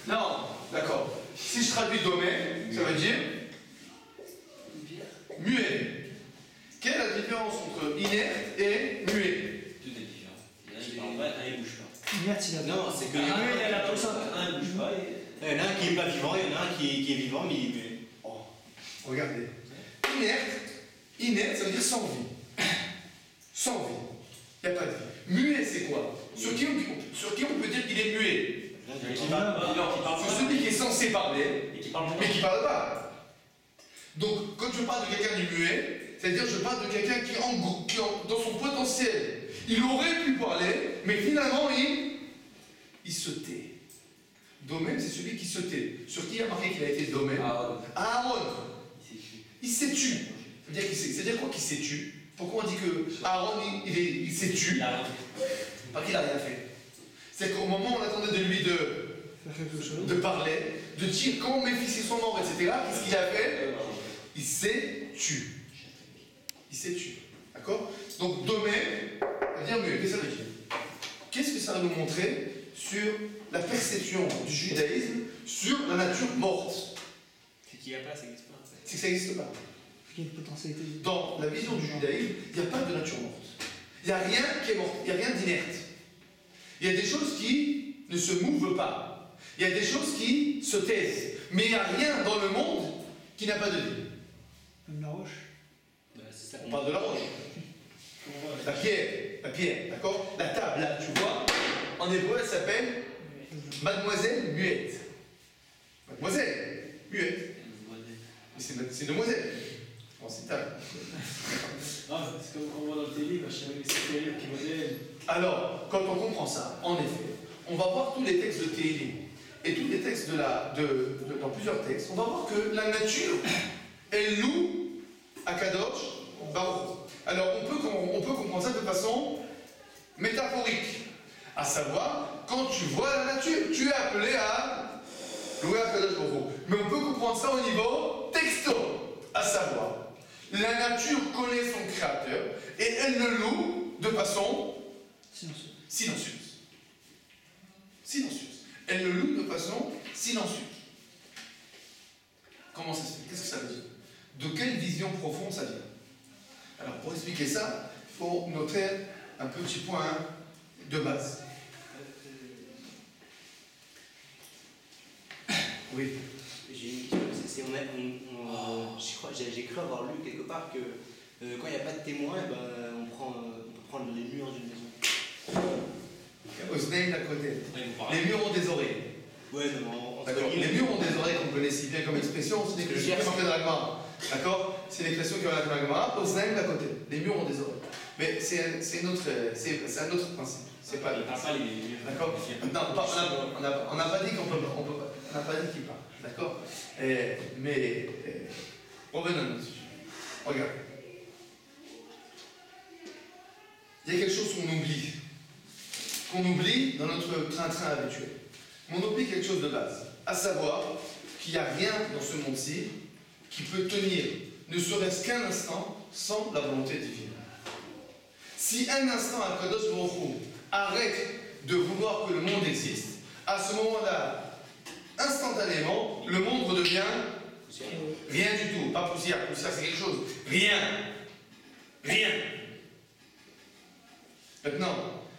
Non, d'accord. Si je traduis domaine, ça veut dire muet. Quelle est la différence entre inerte et muet? Tout est différent. Il y en a qui parlent pas, un il bouge pas. Inerte, il a. Non, c'est que Un il bouge pas. il y en a un qui n'est pas vivant, il y en a un qui est vivant, mais Oh, regardez. Inerte, ça veut dire sans vie. Sans vie. Il n'y a pas de vie. Muet, c'est quoi? Sur qui on peut dire qu'il est muet? Qui parle pas. Sur celui qui est censé parler, Et qui parle mais qui ne parle pas. Donc, quand je parle de quelqu'un du muet, c'est-à-dire je parle de quelqu'un qui, dans son potentiel, il aurait pu parler, mais finalement, il se tait. Domaine, c'est celui qui se tait. Sur qui il y a marqué qu'il a été domaine? Aaron. Il s'est tu. C'est-à-dire quoi qu'il s'est tu? Pourquoi on dit que Aaron, il s'est tu? Parce qu'il n'a rien fait. C'est qu'au moment où on attendait de lui de parler, de dire comment mes fils ils sont morts, etc., qu'est-ce qu'il a fait? Il s'est tu. Il s'est tu. D'accord? Donc, domaine, ça veut dire muet. Qu'est-ce que ça veut dire? Qu'est-ce que ça va nous montrer sur la perception du judaïsme sur la nature morte? C'est qu'il n'y a pas, ça n'existe pas. C'est que ça n'existe pas. Il y a une potentialité. Dans la vision du judaïsme, il n'y a pas de nature morte. Il n'y a rien qui est mort. Il n'y a rien d'inerte. Il y a des choses qui ne se mouvent pas. Il y a des choses qui se taisent. Mais il n'y a rien dans le monde qui n'a pas de vie. Comme la roche. On parle de la roche. La pierre, d'accord? La table, là, tu vois, en hébreu, elle s'appelle Mademoiselle Muette. Mademoiselle Muette. Mais c'est demoiselle. Bon, c'est table. Non, c'est comme on voit dans le télé, je savais que c'était elle qui modèle. Alors, quand on comprend ça, en effet, on va voir tous les textes de Téhélim et tous les textes dans plusieurs textes, on va voir que la nature, elle loue Akadosh Baruch. Alors, on peut comprendre ça de façon métaphorique. À savoir, quand tu vois la nature, tu es appelé à louer Akadosh Baruch Hu. Mais on peut comprendre ça au niveau texto. À savoir, la nature connaît son créateur et elle le loue de façon silencieuse. Silencieuse. Elle le loue de façon silencieuse. Comment ça se fait? Qu'est-ce que ça veut dire? De quelle vision profonde ça vient? Alors pour expliquer ça, il faut noter un petit point de base. Oui. J'ai une question. Je crois, j'ai cru avoir lu quelque part que quand il n'y a pas de témoin, eh ben, on peut prendre les murs d'une maison. Osneim à côté. Ouais, vous parlez. Les murs ont des oreilles. Ouais, non, D'accord. Les murs ont des oreilles qu'on connaît si bien comme expression, c'est une expression qui est dans la Gemara. D'accord? C'est une expression qui est dans la Gemara. Osneim à côté. Les murs ont des oreilles. Mais c'est un autre principe. C'est pas le. D'accord? Non, on n'a pas dit qu'on peut pas. On n'a pas dit qu'il parle. D'accord? Mais revenons à notre sujet. Regarde. Il y a quelque chose qu'on oublie. Qu'on oublie dans notre train-train habituel. On oublie quelque chose de base. À savoir qu'il n'y a rien dans ce monde-ci qui peut tenir, ne serait-ce qu'un instant, sans la volonté divine. Si un instant, Akadosh Baruch Hu arrête de vouloir que le monde existe, à ce moment-là, instantanément, le monde redevient rien du tout. Pas poussière. Poussière, c'est quelque chose. Rien. Rien. Maintenant,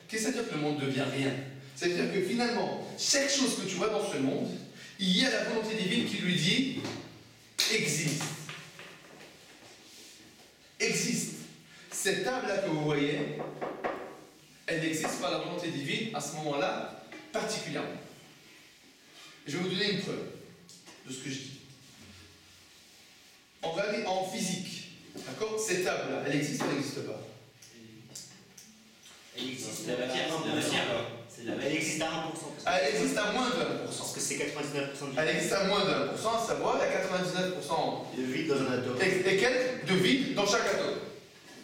qu'est-ce que ça veut dire que le monde devient rien? Ça veut dire que finalement, chaque chose que tu vois dans ce monde, il y a la volonté divine qui lui dit existe. Existe. Cette table-là que vous voyez, elle existe par la volonté divine à ce moment-là, particulièrement. Je vais vous donner une preuve de ce que je dis. On va aller en physique. D'accord? Cette table-là, elle existe ou elle n'existe pas? Elle existe La matière, c'est la matière. Elle existe à 1%. Elle existe à moins de 1%. Parce que c'est 99% du Elle existe à moins de 1%, à savoir il y a 99% de vide dans un atome. et quelques de vide dans chaque atome.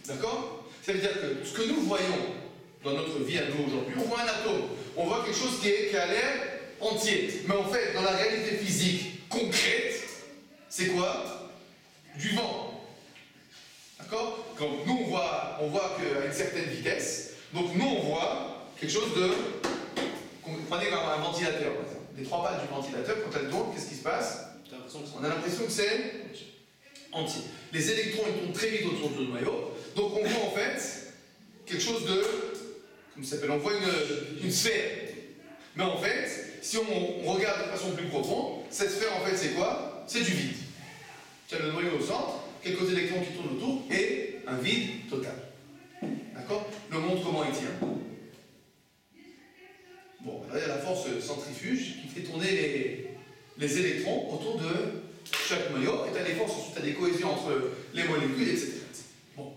D'accord? Ça veut dire que ce que nous voyons dans notre vie à nous aujourd'hui, on voit un atome. On voit quelque chose qui a l'air entier. Mais en fait, dans la réalité physique concrète, c'est quoi? Du vent. D'accord? Quand nous, on voit qu'à une certaine vitesse, donc nous, on voit quelque chose de... Prenez un ventilateur, par exemple. Les trois pales du ventilateur, quand elles tournent, qu'est-ce qui se passe? On a l'impression que c'est entier. Les électrons, ils tournent très vite autour du noyau. Donc on voit en fait quelque chose de... Comment ça s'appelle? On voit une sphère. Mais en fait, si on regarde de façon plus profonde, cette sphère, en fait, c'est quoi? C'est du vide. Tu as le noyau au centre, quelques électrons qui tournent autour, et un vide total. D'accord? Le monde, comment il tient? Bon, là, il y a la force centrifuge qui fait tourner les électrons autour de chaque noyau, et tu as des forces, ensuite tu as des cohésions entre les molécules, etc. Bon,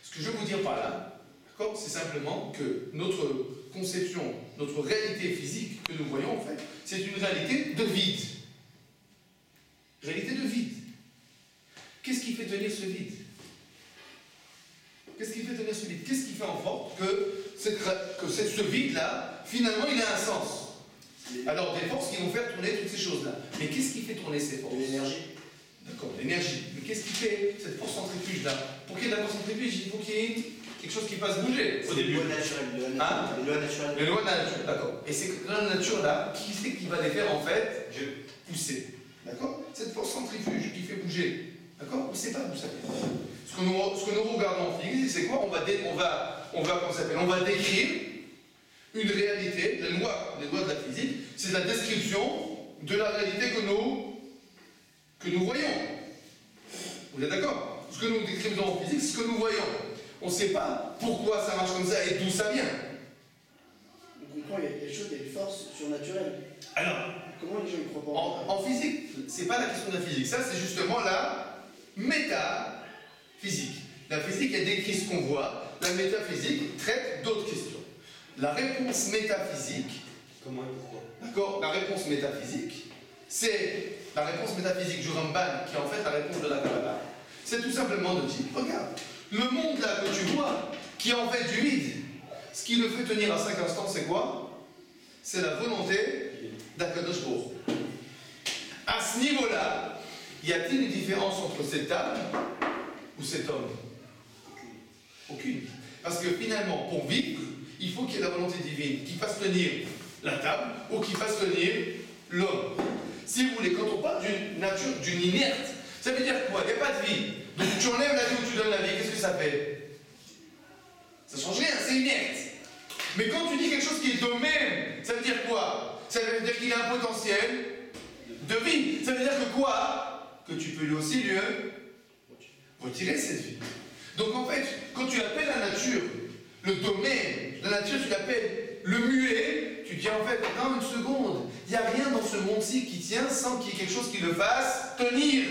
ce que je veux vous dire par là, d'accord, c'est simplement que notre conception, notre réalité physique que nous voyons, en fait, c'est une réalité de vide. Réalité de vide. Qu'est-ce qui fait tenir ce vide? Qu'est-ce qui fait tenir ce vide? Qu'est-ce qui fait en sorte que ce vide-là, finalement, il a un sens? Alors, des forces qui vont faire tourner toutes ces choses-là. Mais qu'est-ce qui fait tourner ces forces? De l'énergie. D'accord, l'énergie. Mais qu'est-ce qui fait cette force centrifuge-là? Pour qu'il y ait de la force centrifuge, il faut qu'il y ait quelque chose qui fasse bouger au début. Les lois naturelles. Hein? Les lois naturelles. Les lois de la nature, d'accord. Et ces lois de la nature-là, qui c'est qui va les faire, en fait, pousser? D'accord? Cette force centrifuge qui fait bouger. D'accord? On ne sait pas d'où ça vient. Ce que nous regardons en physique, c'est quoi? On va décrire une réalité, les lois de la physique, c'est la description de la réalité que nous voyons. Vous êtes d'accord? Ce que nous décrivons en physique, c'est ce que nous voyons. On ne sait pas pourquoi ça marche comme ça et d'où ça vient. On comprend, il y a des choses, il y a des forces surnaturelles. Alors, comment les gens y croient pas? en physique, c'est pas la question de la physique. Ça, c'est justement la métaphysique. La physique, elle décrit ce qu'on voit. La métaphysique traite d'autres questions. La réponse métaphysique, Comment et pourquoi? d'accord? La réponse métaphysique, c'est la réponse métaphysique du Ramban, qui est en fait la réponse de la Kabbalah. C'est tout simplement de dire, regarde, le monde là que tu vois, qui est en fait du vide, ce qui le fait tenir à 5 instants, c'est quoi? C'est la volonté d'Akadosh Baruch Hu. À ce niveau-là, y a-t-il une différence entre cette table ou cet homme? Aucune. Parce que finalement, pour vivre, il faut qu'il y ait la volonté divine qui fasse tenir la table ou qui fasse tenir l'homme. Si vous voulez, quand on parle d'une nature, d'une inerte, ça veut dire quoi? Il n'y a pas de vie. Donc tu enlèves la vie ou tu donnes la vie, qu'est-ce que ça fait? Ça change rien, c'est inerte. Mais quand tu dis quelque chose qui est de même, ça veut dire quoi? Ça veut dire qu'il a un potentiel de vie. Ça veut dire que quoi? Que tu peux lui aussi lui retirer cette vie. Donc en fait, quand tu appelles la nature, le domaine, la nature tu l'appelles le muet, tu dis en fait, non, une seconde, il n'y a rien dans ce monde-ci qui tient sans qu'il y ait quelque chose qui le fasse tenir.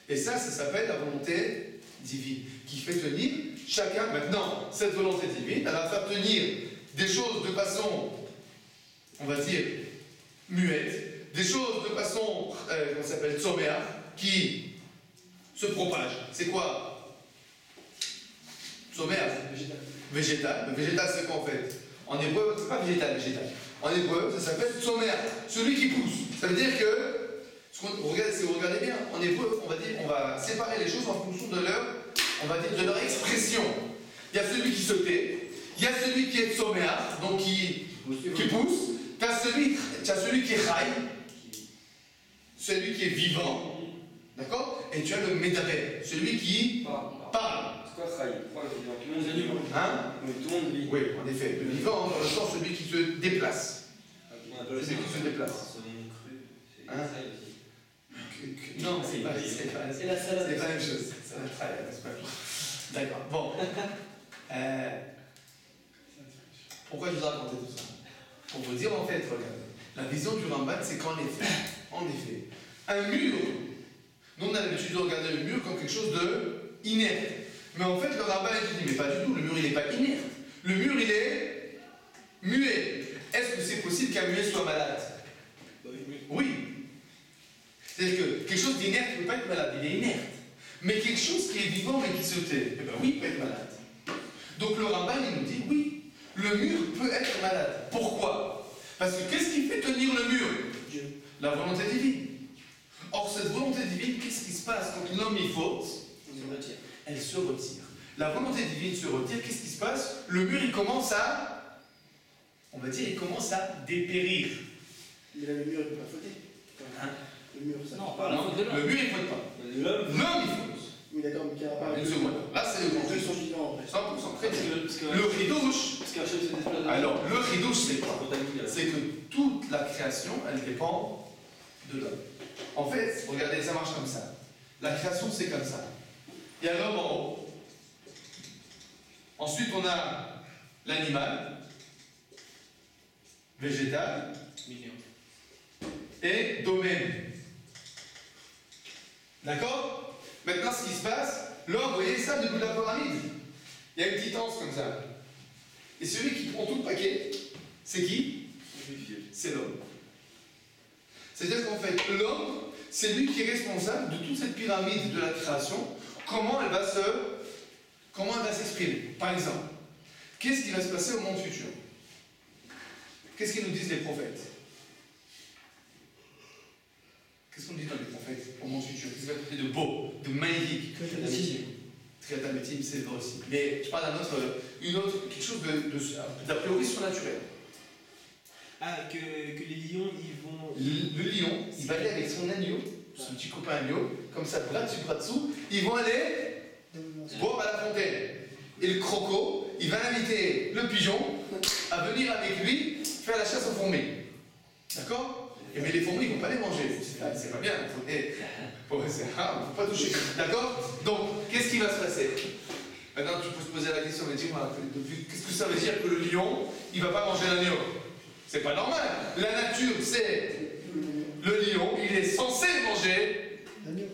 Et ça s'appelle la volonté divine, qui fait tenir chacun. Maintenant, cette volonté divine, elle va faire tenir des choses de façon, on va dire, muette, des choses de façon, comment ça s'appelle, sommaire, qui se propagent. C'est quoi? Sommaire. Végétal. Le végétal, c'est quoi en fait? En hébreu, c'est pas végétal, végétal. En hébreu, ça s'appelle sommaire, celui qui pousse. Ça veut dire que, si vous regardez bien, en hébreu, on va séparer les choses en fonction de leur, on va dire, de leur expression. Il y a celui qui se tait, il y a celui qui est sommaire, donc qui pousse, tu as celui qui est chai, celui qui est vivant, d'accord? Et tu as le médavé, celui qui parle. C'est quoi Chai? Tout le monde vit. Hein? Oui, tout le monde vit. Oui, en effet. Le vivant, dans le sens, celui qui se déplace. On appelle Celui qui se déplace. Saumon cru, c'est Hein? Chai aussi. Non, c'est pas la salade. C'est pas la même chose. C'est la traille, c'est pas la même. D'accord. Bon. Pourquoi je vous ai raconté tout ça? Pour vous dire, en fait, regardez, la vision du Ramban, c'est qu'en effet, un mur, nous on a l'habitude de regarder le mur comme quelque chose de inerte. Mais en fait, le Ramban, il dit, mais pas du tout, le mur, il n'est pas inerte. Le mur, il est muet. Est-ce que c'est possible qu'un muet soit malade? Oui. C'est-à-dire que quelque chose d'inerte ne peut pas être malade, il est inerte. Mais quelque chose qui est vivant et qui se tait, eh bien oui, il peut être malade. Donc le Ramban, il nous dit, oui, le mur peut être malade. Pourquoi? Parce que qu'est-ce qui fait tenir le mur? Dieu. La volonté divine. Or, cette volonté divine, qu'est-ce qui se passe quand l'homme y faute? Elle se retire. La volonté divine se retire, qu'est-ce qui se passe? Le mur, il commence à, on va dire, il commence à dépérir. Mais là, le mur, il ne peut pas fauter. Hein? Le mur, ça. Non, pas la Non, faute de l'homme. le mur, il ne faute pas. L'homme, L'homme, il faute. Oui, d'accord, mais qui a pas. Une seconde. Là, c'est le Les deux grand. sont vivants, en fait. 100%, très bien. Parce que Le ridouche, parce qu'Hachem se déplace dans alors, le ridouche, c'est quoi? contamine. C'est que toute la création, elle dépend de l'homme. En fait, regardez, ça marche comme ça. La création, c'est comme ça. Il y a l'homme en haut. Ensuite, on a l'animal, végétal et domaine. D'accord? Maintenant, ce qui se passe, l'homme, vous voyez ça, debout de la pyramide. Il y a une petite anse comme ça. Et celui qui prend tout le paquet, c'est qui? C'est l'homme. C'est-à-dire qu'en fait, l'homme, c'est lui qui est responsable de toute cette pyramide de la création. Comment elle va s'exprimer? Par exemple, qu'est-ce qui va se passer au monde futur? Qu'est-ce qu'ils nous disent les prophètes? Qu'est-ce qu'on dit dans les prophètes au monde futur? Qu'est-ce qui va être de beau, de magnifique? Triatamétime, c'est vrai aussi. Mais je parle d'un autre, quelque chose d'a priori surnaturel. Ah, que les lions, ils vont. Le lion, il va aller avec son agneau, son petit copain agneau, comme ça, bras dessus, bras dessous, ils vont aller boire à la fontaine. Et le croco, il va inviter le pigeon à venir avec lui faire la chasse aux fourmis. D'accord? Mais les fourmis, ils ne vont pas les manger. C'est pas bien. C'est rare, il ne faut pas toucher. D'accord? Donc, qu'est-ce qui va se passer? Maintenant, tu peux se poser la question, mais dis-moi, qu'est-ce que ça veut dire que le lion, il ne va pas manger l'agneau? C'est pas normal. La nature, c'est le lion, il est censé manger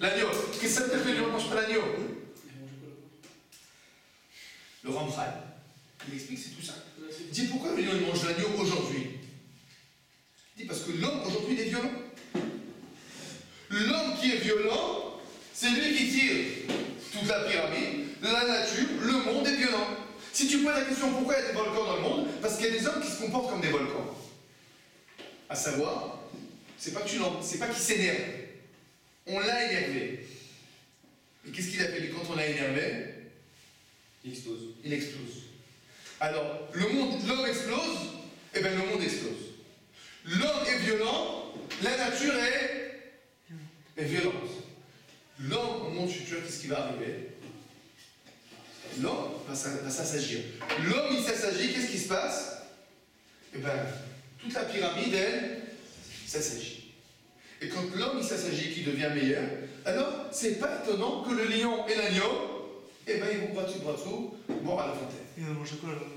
l'agneau. Qu'est-ce que ça veut dire que le lion ne mange pas l'agneau? Le Ramchal, il explique, c'est tout ça. Il dit pourquoi le lion il mange l'agneau aujourd'hui? Il dit parce que l'homme aujourd'hui il est violent. L'homme qui est violent, c'est lui qui tire toute la pyramide, la nature, le monde est violent. Si tu poses la question pourquoi il y a des volcans dans le monde, parce qu'il y a des hommes qui se comportent comme des volcans. À savoir, c'est pas qu'ils s'énervent. On l'a énervé. Et qu'est-ce qu'il a fait quand on l'a énervé? Il explose. Il explose. Alors, l'homme explose, et bien le monde explose. L'homme est violent, la nature est violente. L'homme, au monde futur, qu'est-ce qui va arriver? L'homme va s'assagir. L'homme, il s'assagit, qu'est-ce qui se passe? Eh bien, toute la pyramide, elle, s'assagit. Et quand l'homme, il s'assagit, qu'il devient meilleur, alors, c'est pas étonnant que le lion et l'agneau, eh bien, ils vont bras dessous, boire à la fontaine. Il va manger quoi alors?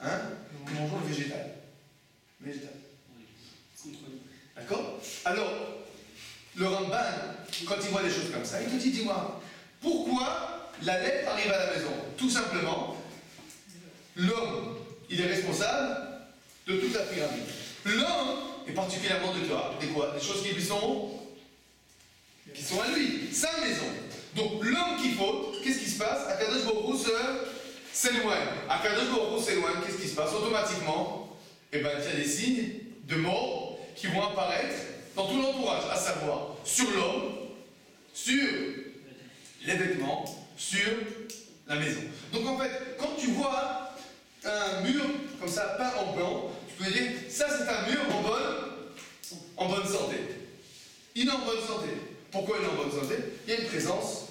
Hein? Nous mangeons le végétal. Végétal. D'accord? Alors, le Ramban, quand il voit des choses comme ça, il te dit, dis-moi, pourquoi la lèpre arrive à la maison? Tout simplement, l'homme, il est responsable de toute la pyramide. L'homme, et particulièrement de toi, des quoi? Des choses qui lui sont à lui, sa maison. Donc l'homme qui faute, qu'est-ce qui se passe? Akadosh Baruch Hu s'éloigne. Akadosh Baruch Hu s'éloigne, qu'est-ce qui se passe? Automatiquement, eh ben, il y a des signes de mort qui vont apparaître dans tout l'entourage, à savoir sur l'homme, sur les vêtements, sur la maison. Donc en fait, quand tu vois un mur comme ça peint en blanc, tu peux dire, ça c'est un mur en bonne santé. Il est en bonne santé. Pourquoi il est en bonne santé? Il y a une présence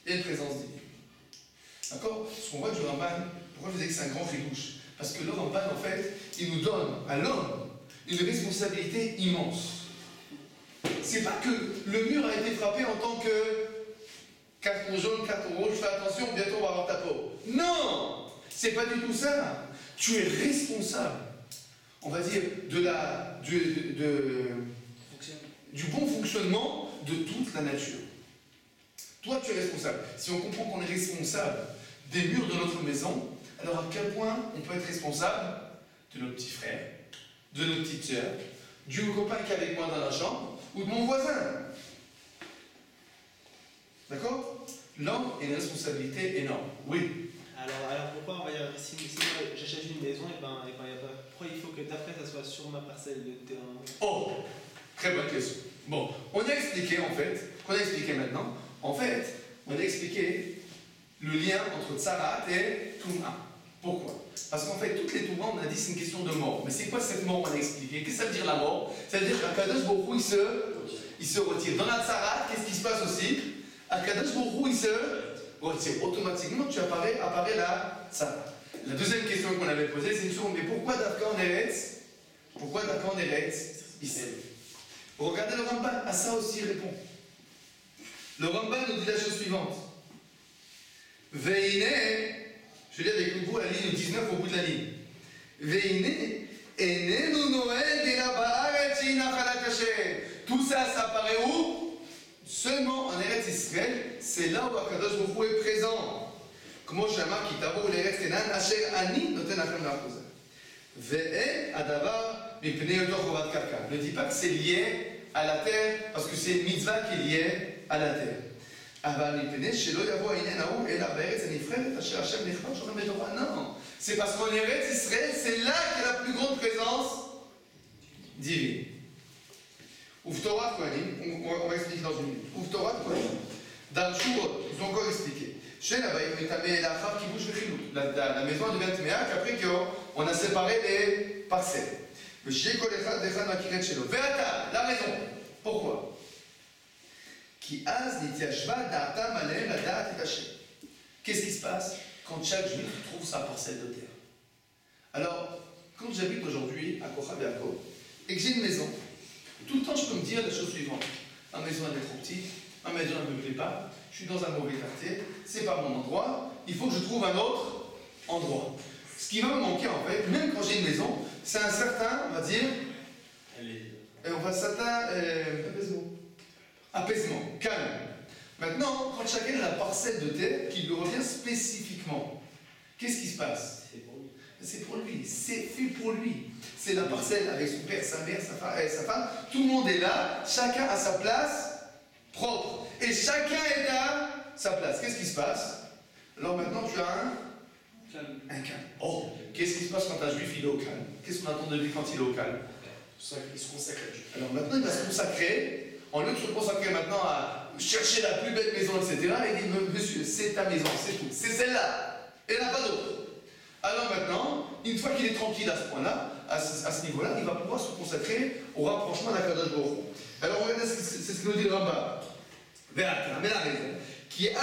divine. D'accord? Ce qu'on voit du Ramban, pourquoi je disais que c'est un grand fridouche? Parce que le Ramban, en fait, il nous donne à l'homme une responsabilité immense. C'est pas que le mur a été frappé en tant que carton jaune, carton rouge, fais attention, bientôt on va avoir ta peau. Non! C'est pas du tout ça. Tu es responsable, on va dire, du bon fonctionnement de toute la nature. Toi, tu es responsable. Si on comprend qu'on est responsable des murs de notre maison, alors à quel point on peut être responsable de nos petits frères, de nos petites sœurs, du copain qui est avec moi dans la chambre, ou de mon voisin. D'accord? L'homme a une responsabilité énorme. Oui. Alors pourquoi on va dire, si moi j'achète une maison, et ben, il y a pas, pourquoi il faut que d'après ça soit sur ma parcelle de terrain? Oh, très bonne question. Bon, on a expliqué en fait, qu'on a expliqué maintenant, en fait, on a expliqué le lien entre Tsarat et Touma. Pourquoi? Parce qu'en fait, toutes les Toumas, on a dit c'est une question de mort. Mais c'est quoi cette mort? On a expliqué. Qu'est-ce que ça veut dire la mort? Ça veut dire qu'Akadosh Baruch Hu, il se retire. Dans la Tsarat, qu'est-ce qui se passe aussi? Akadosh Baruch Hu, il se retire. Automatiquement, apparaît la Tsarat. La deuxième question qu'on avait posée, c'est une chose, mais pourquoi d'Afka en Eretz? Pourquoi d'Afka en Eretz Israël? Regardez le Ramban, à ça aussi il répond. Le Ramban nous dit la chose suivante. Veine, je lis avec vous la ligne 19 au bout de la ligne. Veine, enenu Noël de la Baaretz Inachalak Hashem. Tout ça, ça apparaît où? Seulement en Eretz Israël, c'est là où Akadosh Baruch Hu est présent. Comme Shama qui tabo l'Eretz Kenan, Asher Ani noten Achem Lachosa. Ve'e Adavar. Ne dis pas que c'est lié à la terre, parce que c'est une mitzvah qui est liée à la terre. Non, c'est parce qu'en Eretz Israël, c'est là qu'il y a la plus grande présence divine. Uftorat Kohanim, on va expliquer dans une minute. Uftorat Kohanim, dans le Shurot, ils ont encore expliqué. La maison devient Tméa qu'après qu'on a séparé les parcelles. La raison. Pourquoi? Qu'est-ce qui se passe quand chaque juif trouve sa parcelle de terre? Alors, quand j'habite aujourd'hui à Kochav Yaakov et que j'ai une maison, tout le temps je peux me dire la chose suivante. Ma maison elle est trop petite, ma maison elle ne me plaît pas, je suis dans un mauvais quartier, c'est pas mon endroit, il faut que je trouve un autre endroit. Ce qui va me manquer en fait, même quand j'ai une maison, c'est un certain, on va dire, apaisement, calme. Maintenant, quand chacun a la parcelle de terre qui lui revient spécifiquement, qu'est-ce qui se passe? C'est pour lui, c'est fait pour lui. C'est la parcelle avec son père, sa mère, sa femme. Tout le monde est là, chacun a sa place propre. Et chacun est à sa place. Qu'est-ce qui se passe? Alors maintenant, tu as Calme. Un calme. Oh, qu'est-ce qui se passe quand un juif il est au calme? Qu'est-ce qu'on attend de lui quand il est au calme? Il se consacre à Dieu. Alors maintenant il va se consacrer, en lieu de se consacrer maintenant à chercher la plus belle maison, etc., il dit monsieur, c'est ta maison, c'est tout, c'est celle-là, et il n'y en a pas d'autre. Alors maintenant, une fois qu'il est tranquille à ce point-là, à ce niveau-là, il va pouvoir se consacrer au rapprochement d'Akadosh Baruch Hu. Alors regardez, c'est ce que nous dit le Rambam. Ve'atam, mais la raison, qui est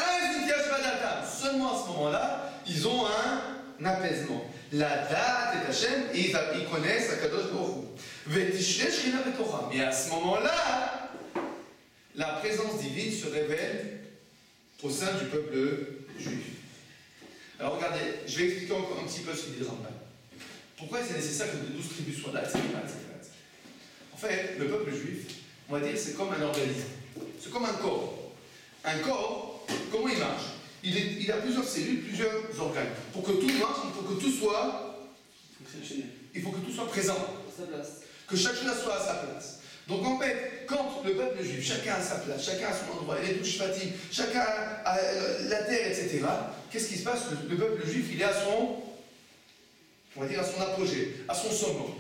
seulement à ce moment-là, ils ont un apaisement. La date est Hachem, et ils connaissent Akadosh Baruch Hu. Ve'tishre shechina b'torah. Mais à ce moment-là, la présence divine se révèle au sein du peuple juif. Alors regardez, je vais expliquer encore un petit peu ce qu'il dit le Rambam. Pourquoi c'est nécessaire que les 12 tribus soient là, etc., etc. En fait, le peuple juif, on va dire, c'est comme un organisme. C'est comme un corps. Un corps, comment il marche? Il a plusieurs cellules, plusieurs organes. Pour que tout marche, il faut que tout soit fonctionnel. Il faut que tout soit présent. À sa place. Que chaque chose soit à sa place. Donc en fait, quand le peuple juif, chacun a sa place, chacun a son endroit, les douches fatigues, chacun a la terre, etc., qu'est-ce qui se passe? Le peuple juif, il est à son, on va dire, à son apogée, à son summum.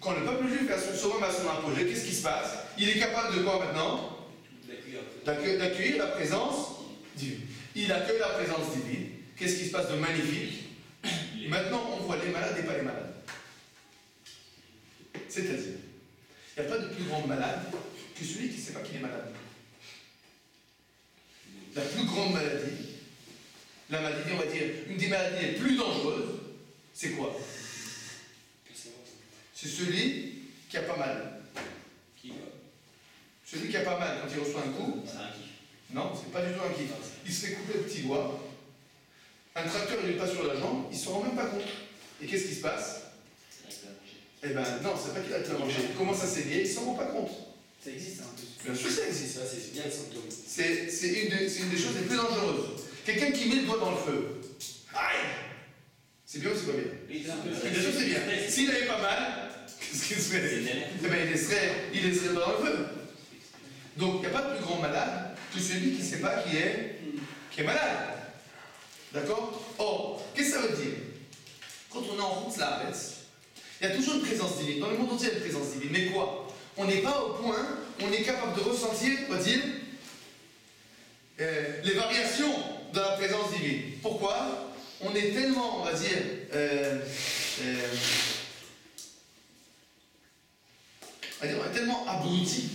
Quand le peuple juif est à son summum, à son apogée, qu'est-ce qui se passe? Il est capable de quoi maintenant? D'accueillir la présence divine. Il accueille la présence divine. Qu'est-ce qui se passe de magnifique? Maintenant, on voit les malades et pas les malades. C'est-à-dire, il n'y a pas de plus grand malade que celui qui ne sait pas qu'il est malade. La plus grande maladie, la maladie, on va dire, une des maladies les plus dangereuses, c'est quoi? C'est celui qui a pas mal. Celui qui a pas mal, quand il reçoit un coup, C'est un kiff. non, c'est pas du tout un kiff. Il se fait couper le petit doigt, un tracteur il lui passe sur la jambe, il ne s'en rend même pas compte. Et qu'est-ce qui se passe? Eh ben non, c'est pas qu'il a été mangé. Il commence à saigner, il ne s'en rend pas compte. Ça existe un peu. Bien sûr, ça existe. Ça, c'est bien le symptôme. C'est une des choses les plus dangereuses. Quelqu'un qui met le doigt dans le feu. Aïe! C'est bien ou c'est pas bien? Bien sûr, c'est bien. S'il n'avait pas mal, qu'est-ce qu'il se fait? Eh ben, il laisserait dans le feu. Donc, il n'y a pas de plus grand malade que celui qui ne sait pas qui est malade. D'accord? Or, qu'est-ce que ça veut dire? Quand on est en route la Haaretz, il y a toujours une présence divine. Dans le monde entier, il y a une présence divine. Mais quoi? On n'est pas au point, on est capable de ressentir, on va dire, les variations de la présence divine. Pourquoi? On est tellement, on va dire, on est tellement abruti,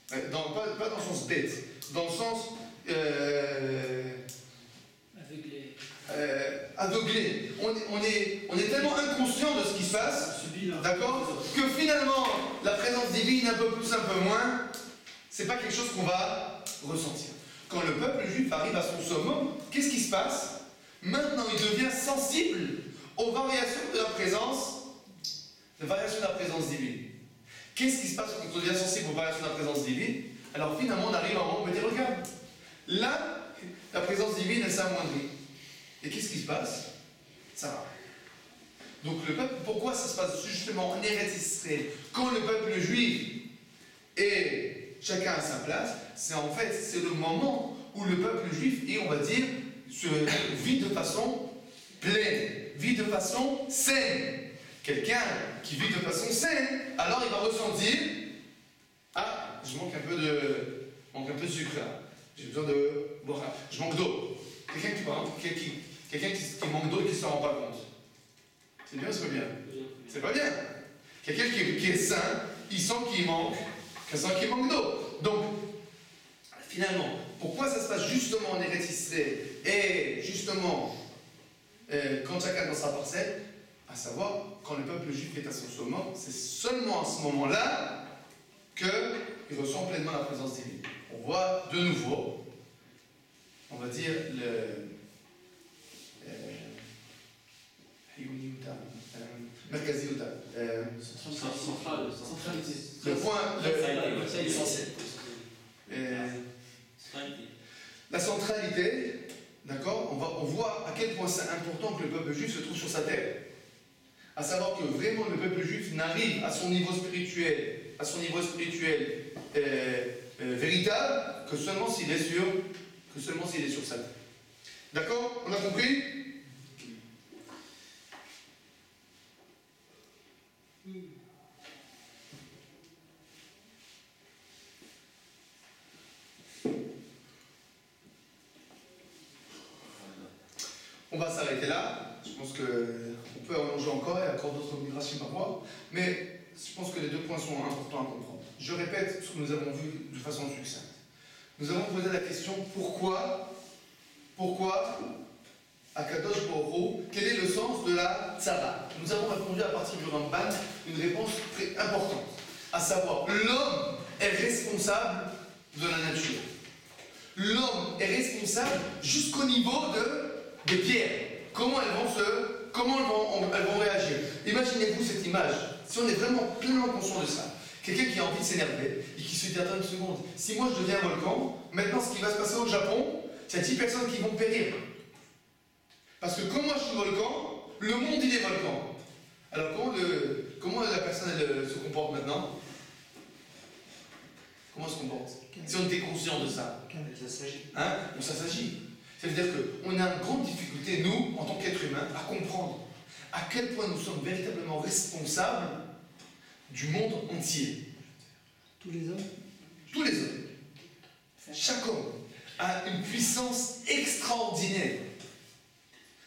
pas dans le sens bête, dans le sens aveuglé. On est tellement inconscient de ce qui se passe, d'accord, que finalement, la présence divine, un peu plus, un peu moins, c'est pas quelque chose qu'on va ressentir. Quand le peuple juif arrive à son summum, qu'est-ce qui se passe? Maintenant, il devient sensible aux variations de la présence divine. Qu'est-ce qui se passe quand on devient sensible aux variations de la présence divine? Alors finalement, on arrive à un moment où on peut dire, regarde, là, la présence divine, elle s'amoindrit. Et qu'est-ce qui se passe? Ça va. Donc le peuple, pourquoi ça se passe justement en Eretz Israël, quand le peuple juif est chacun à sa place? C'est en fait, c'est le moment où le peuple juif est, on va dire, se vit de façon pleine, vit de façon saine. Quelqu'un qui vit de façon saine, alors il va ressentir, ah, je manque un peu de sucre là, j'ai besoin de boire, je manque d'eau. Quelqu'un qui, par exemple, qui manque d'eau et qui ne s'en rend pas compte. C'est bien ou c'est pas bien? C'est pas bien. Quelqu'un qui est sain, il sent qu'il manque d'eau. Donc, finalement, pourquoi ça se passe justement en Eretz Israël et justement quand chacun dans sa parcelle? À savoir, quand le peuple juif est à son summum, c'est seulement à ce moment-là qu'il ressent pleinement la présence divine. On voit de nouveau, on va dire, le point essentiel. La centralité, d'accord, on voit à quel point c'est important que le peuple juif se trouve sur sa terre. À savoir que vraiment le peuple juif n'arrive à son niveau spirituel, véritable, que seulement s'il est sur sa terre. D'accord? On a compris? On va s'arrêter là. Je pense qu'on peut allonger encore, il y a encore d'autres migrations par mois. Mais je pense que les deux points sont importants à comprendre. Je répète ce que nous avons vu de façon succincte. Nous avons posé la question pourquoi Akadosh Baruch Hu, quel est le sens de la tzara? Nous avons répondu à partir du Ramban une réponse très importante, à savoir l'homme est responsable de la nature. L'homme est responsable jusqu'au niveau des pierres. Comment elles vont réagir? Imaginez-vous cette image. Si on est vraiment pleinement conscient de ça, quelqu'un qui a envie de s'énerver et qui se dit attends une seconde, si moi je deviens un volcan, maintenant ce qui va se passer au Japon, il y a 10 personnes qui vont périr. Parce que comme moi je suis volcan, le monde il est volcan. Alors comment la personne elle, se comporte maintenant? Comment elle se comporte? Si on était conscient de ça, Ça s'agit. hein, on s'agit. Ça veut dire qu'on a une grande difficulté, nous, en tant qu'êtres humains, à comprendre à quel point nous sommes véritablement responsables du monde entier. Tous les hommes. Tous les hommes. Chaque homme a une puissance extraordinaire.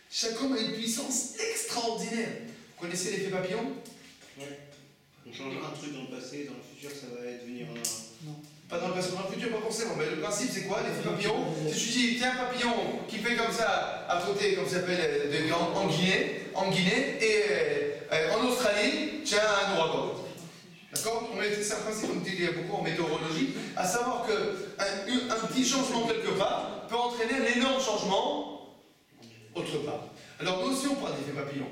Chaque homme a une puissance extraordinaire. Vous connaissez l'effet papillon? On changera un truc dans le passé, dans le futur, ça va devenir un. Non. Pas dans le passé, dans le futur, pas forcément. Mais le principe, c'est quoi? L'effet papillon. Si tu dis, tiens, un papillon qui fait comme ça, à côté, comme ça s'appelle, en Guinée, et en Australie, tiens, un ouragan. D'accord? C'est un principe, comme dit beaucoup en météorologie, à savoir qu'un petit changement quelque part peut entraîner un énorme changement autre part. Alors, nous aussi, on parle d'effet papillon.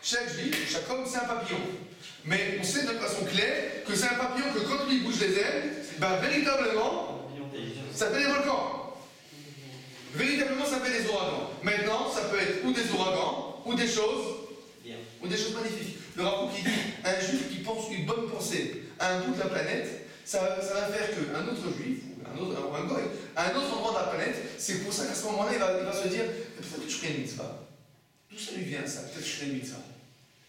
Chaque juif, chaque homme, c'est un papillon. Mais on sait de façon claire que c'est un papillon que quand lui bouge les ailes, ben, véritablement, ça fait des volcans. Véritablement, ça fait des ouragans. Maintenant, ça peut être ou des ouragans, ou des choses magnifiques. Le rapport qui dit, un juif qui pense une bonne pensée à un bout de la planète, ça va faire qu'un autre juif, ou un goy, à un autre endroit de la planète, c'est pour ça qu'à ce moment-là, il va se dire, peut-être que je ferai une mitzvah. D'où ça lui vient ça? Peut-être que je ferai une mitzvah.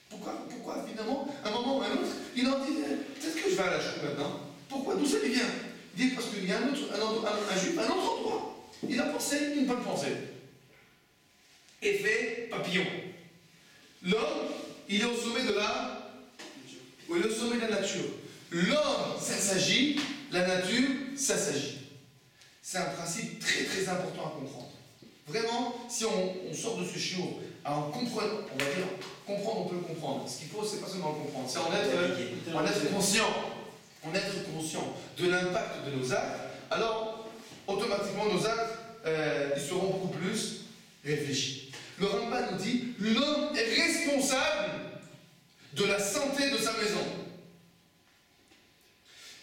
Pourquoi finalement, à un moment ou à un autre, il en dit, peut-être que je vais à la chou maintenant. Pourquoi? D'où ça lui vient? Il dit parce qu'il y a un juif à un autre endroit. Il a pensé une bonne pensée. Effet papillon. L'homme, il est au sommet de la nature. L'homme, ça s'agit, la nature, ça s'agit. C'est un principe très très important à comprendre. Vraiment, si on sort de ce chiot, en comprenant, on va dire, comprendre, on peut le comprendre. Ce qu'il faut, c'est pas seulement le comprendre, c'est en être conscient. En être conscient de l'impact de nos actes, alors automatiquement nos actes, ils seront beaucoup plus réfléchis. Le Ramban nous dit, l'homme est responsable de la santé de sa maison.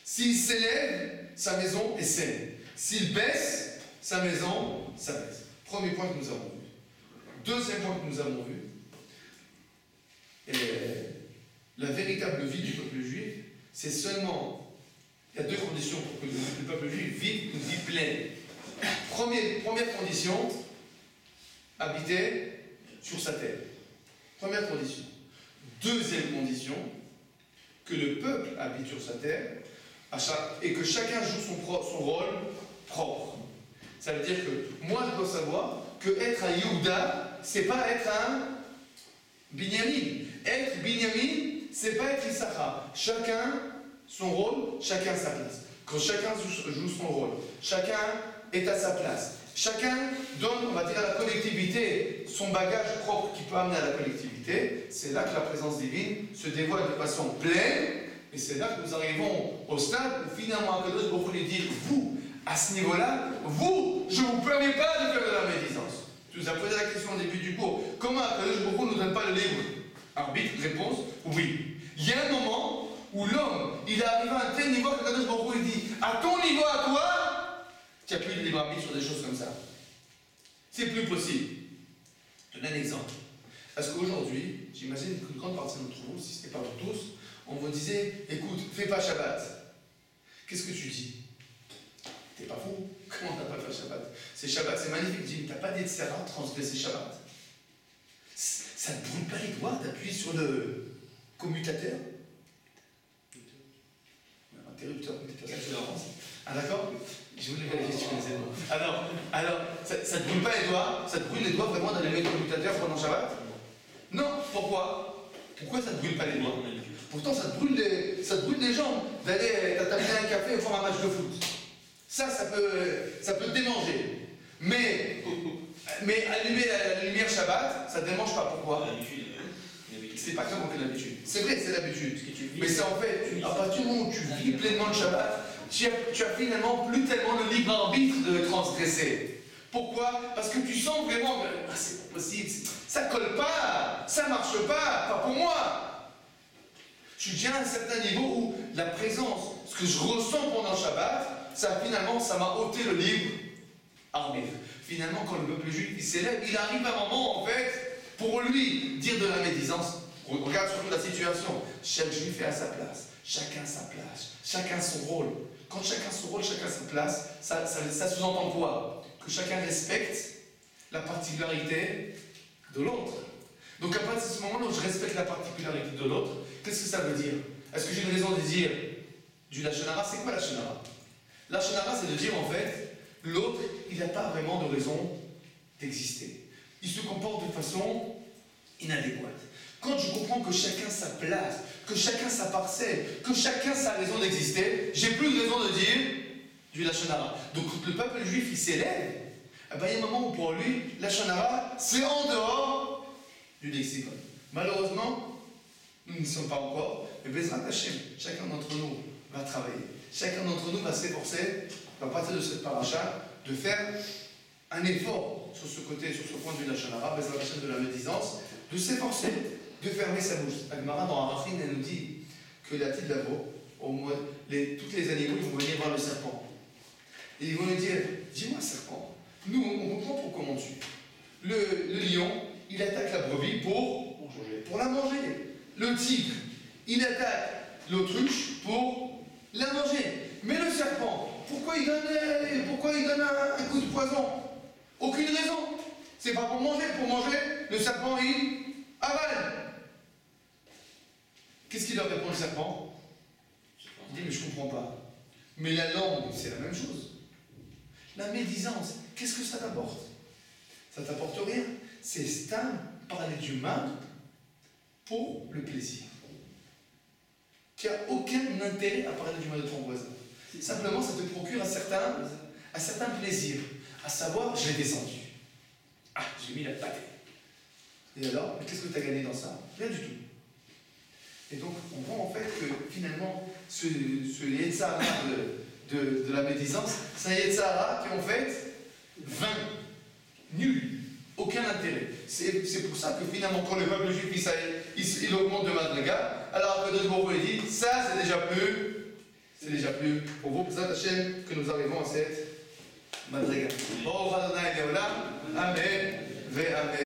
S'il s'élève, sa maison est saine. S'il baisse, sa maison, ça baisse. Premier point que nous avons vu. Deuxième point que nous avons vu, la véritable vie du peuple juif, c'est seulement, il y a deux conditions pour que le peuple juif vive une vie pleine. Première condition, habiter sur sa terre. Première condition. Deuxième condition, que le peuple habite sur sa terre et que chacun joue son rôle propre. Ça veut dire que moi je dois savoir que être un Yehuda, c'est pas être un Binyamin. Être Binyamin, c'est pas être Issachar. Chacun son rôle, chacun sa place. Quand chacun joue son rôle, chacun est à sa place. Chacun donne, on va dire, à la collectivité son bagage propre qui peut amener à la collectivité. C'est là que la présence divine se dévoile de façon pleine. Et c'est là que nous arrivons au stade où finalement Akadosh Baruch Hu dit, vous, à ce niveau-là, vous, je ne vous permets pas de faire de la médisance. Tu nous as posé la question au début du cours. Comment Akadosh Baruch Hu ne nous donne pas le libre arbitre? Réponse, oui. Il y a un moment où l'homme, il est arrivé à un tel niveau qu'Akadosh Baruch Hu dit, à ton niveau, à toi, tu n'as plus de libre arbitre sur des choses comme ça. C'est plus possible. Je donne un exemple. Parce qu'aujourd'hui, j'imagine qu'une grande partie d'entre vous, si ce n'est pas vous tous, on vous disait, écoute, fais pas Shabbat. Qu'est-ce que tu dis? T'es pas fou? Comment t'as pas fait Shabbat? C'est Shabbat, c'est magnifique. Dis, t'as pas d'Etzera transgresser Shabbat. Ça ne te brûle pas les doigts d'appuyer sur le commutateur. Interrupteur, commutateur. Ah d'accord? Je voulais vérifier si tu connaissais le mot. Alors, ça ne te brûle pas les doigts? Ça te brûle les doigts vraiment d'aller mettre le commutateur pendant Shabbat? Non, pourquoi? Pourquoi ça ne te brûle pas les doigts? Pourtant, ça te brûle les jambes d'aller t'attaquer un café et faire un match de foot. Ça peut te démanger. Mais allumer la lumière Shabbat, ça ne te démange pas. Pourquoi? C'est pas comment que l'habitude. C'est vrai, c'est l'habitude. Mais c'est en fait, à partir du moment où tu vis pleinement le Shabbat, tu as finalement plus tellement le libre arbitre de transgresser. Pourquoi? Parce que tu sens vraiment, c'est pas possible, ça colle pas, ça marche pas pour moi. Je viens à un certain niveau où la présence, ce que je ressens pendant Shabbat, ça m'a ôté le libre arbitre. Finalement, quand le peuple juif il s'élève, il arrive à un moment, en fait, pour lui, dire de la médisance. Regarde surtout la situation. Chaque juif est à sa place. Chacun sa place. Chacun son rôle. Quand chacun son rôle, chacun sa place, ça sous-entend quoi? Que chacun respecte la particularité de l'autre. Donc à partir de ce moment-là où je respecte la particularité de l'autre, qu'est-ce que ça veut dire? Est-ce que j'ai une raison de dire du Lachon Hara? C'est quoi Lachon Hara? Lachon Hara, c'est de dire en fait, l'autre, il n'a pas vraiment de raison d'exister. Il se comporte de façon inadéquate. Quand je comprends que chacun sa place, que chacun sa parcelle, que chacun sa raison d'exister, j'ai plus de raison de dire du Lachon Hara. Donc le peuple juif, il s'élève. Eh ben, il y a un moment où pour lui, Lachon Hara, c'est en dehors du lexicon. Malheureusement, nous n'y sommes pas encore. Mais Bezrat Hashem, chacun d'entre nous va travailler. Chacun d'entre nous va s'efforcer, à partir de cette paracha, de faire un effort sur ce côté, sur ce point de vue de Lachon Hara, Bezrat Hashem de la médisance, de s'efforcer de fermer sa bouche. Agmara dans Arachin, elle nous dit que la petite lavo, tous les animaux, ils vont venir voir le serpent. Et ils vont lui dire, dis-moi serpent, nous on comprend pour comment tu. Le lion, il attaque la brebis pour la manger. Le tigre, il attaque l'autruche pour la manger. Mais le serpent, pourquoi il donne un coup de poison? Aucune raison. C'est pas pour manger. Pour manger, le serpent, il avale. Qu'est-ce qu'il leur répond le serpent? Il dit, mais je comprends pas. Mais la langue, c'est la même chose. La médisance, qu'est-ce que ça t'apporte? Ça t'apporte rien. C'est parler du mal pour le plaisir. Tu n'as aucun intérêt à parler du mal de ton voisin. Simplement, ça te procure un certain plaisir. À savoir, je l'ai descendu. Ah, j'ai mis la pâtée. Et alors, qu'est-ce que tu as gagné dans ça? Rien du tout. Et donc, on voit en fait que finalement, ce Yetzara de la médisance, c'est un Yetzara qui est en fait vain, nul, aucun intérêt. C'est pour ça que finalement, quand le peuple juif il augmente de madriga, alors que d'autres mots il dit, ça c'est déjà plus pour vous, Bezrat Hashem, que nous arrivons à cette madriga. Amen, ve amen.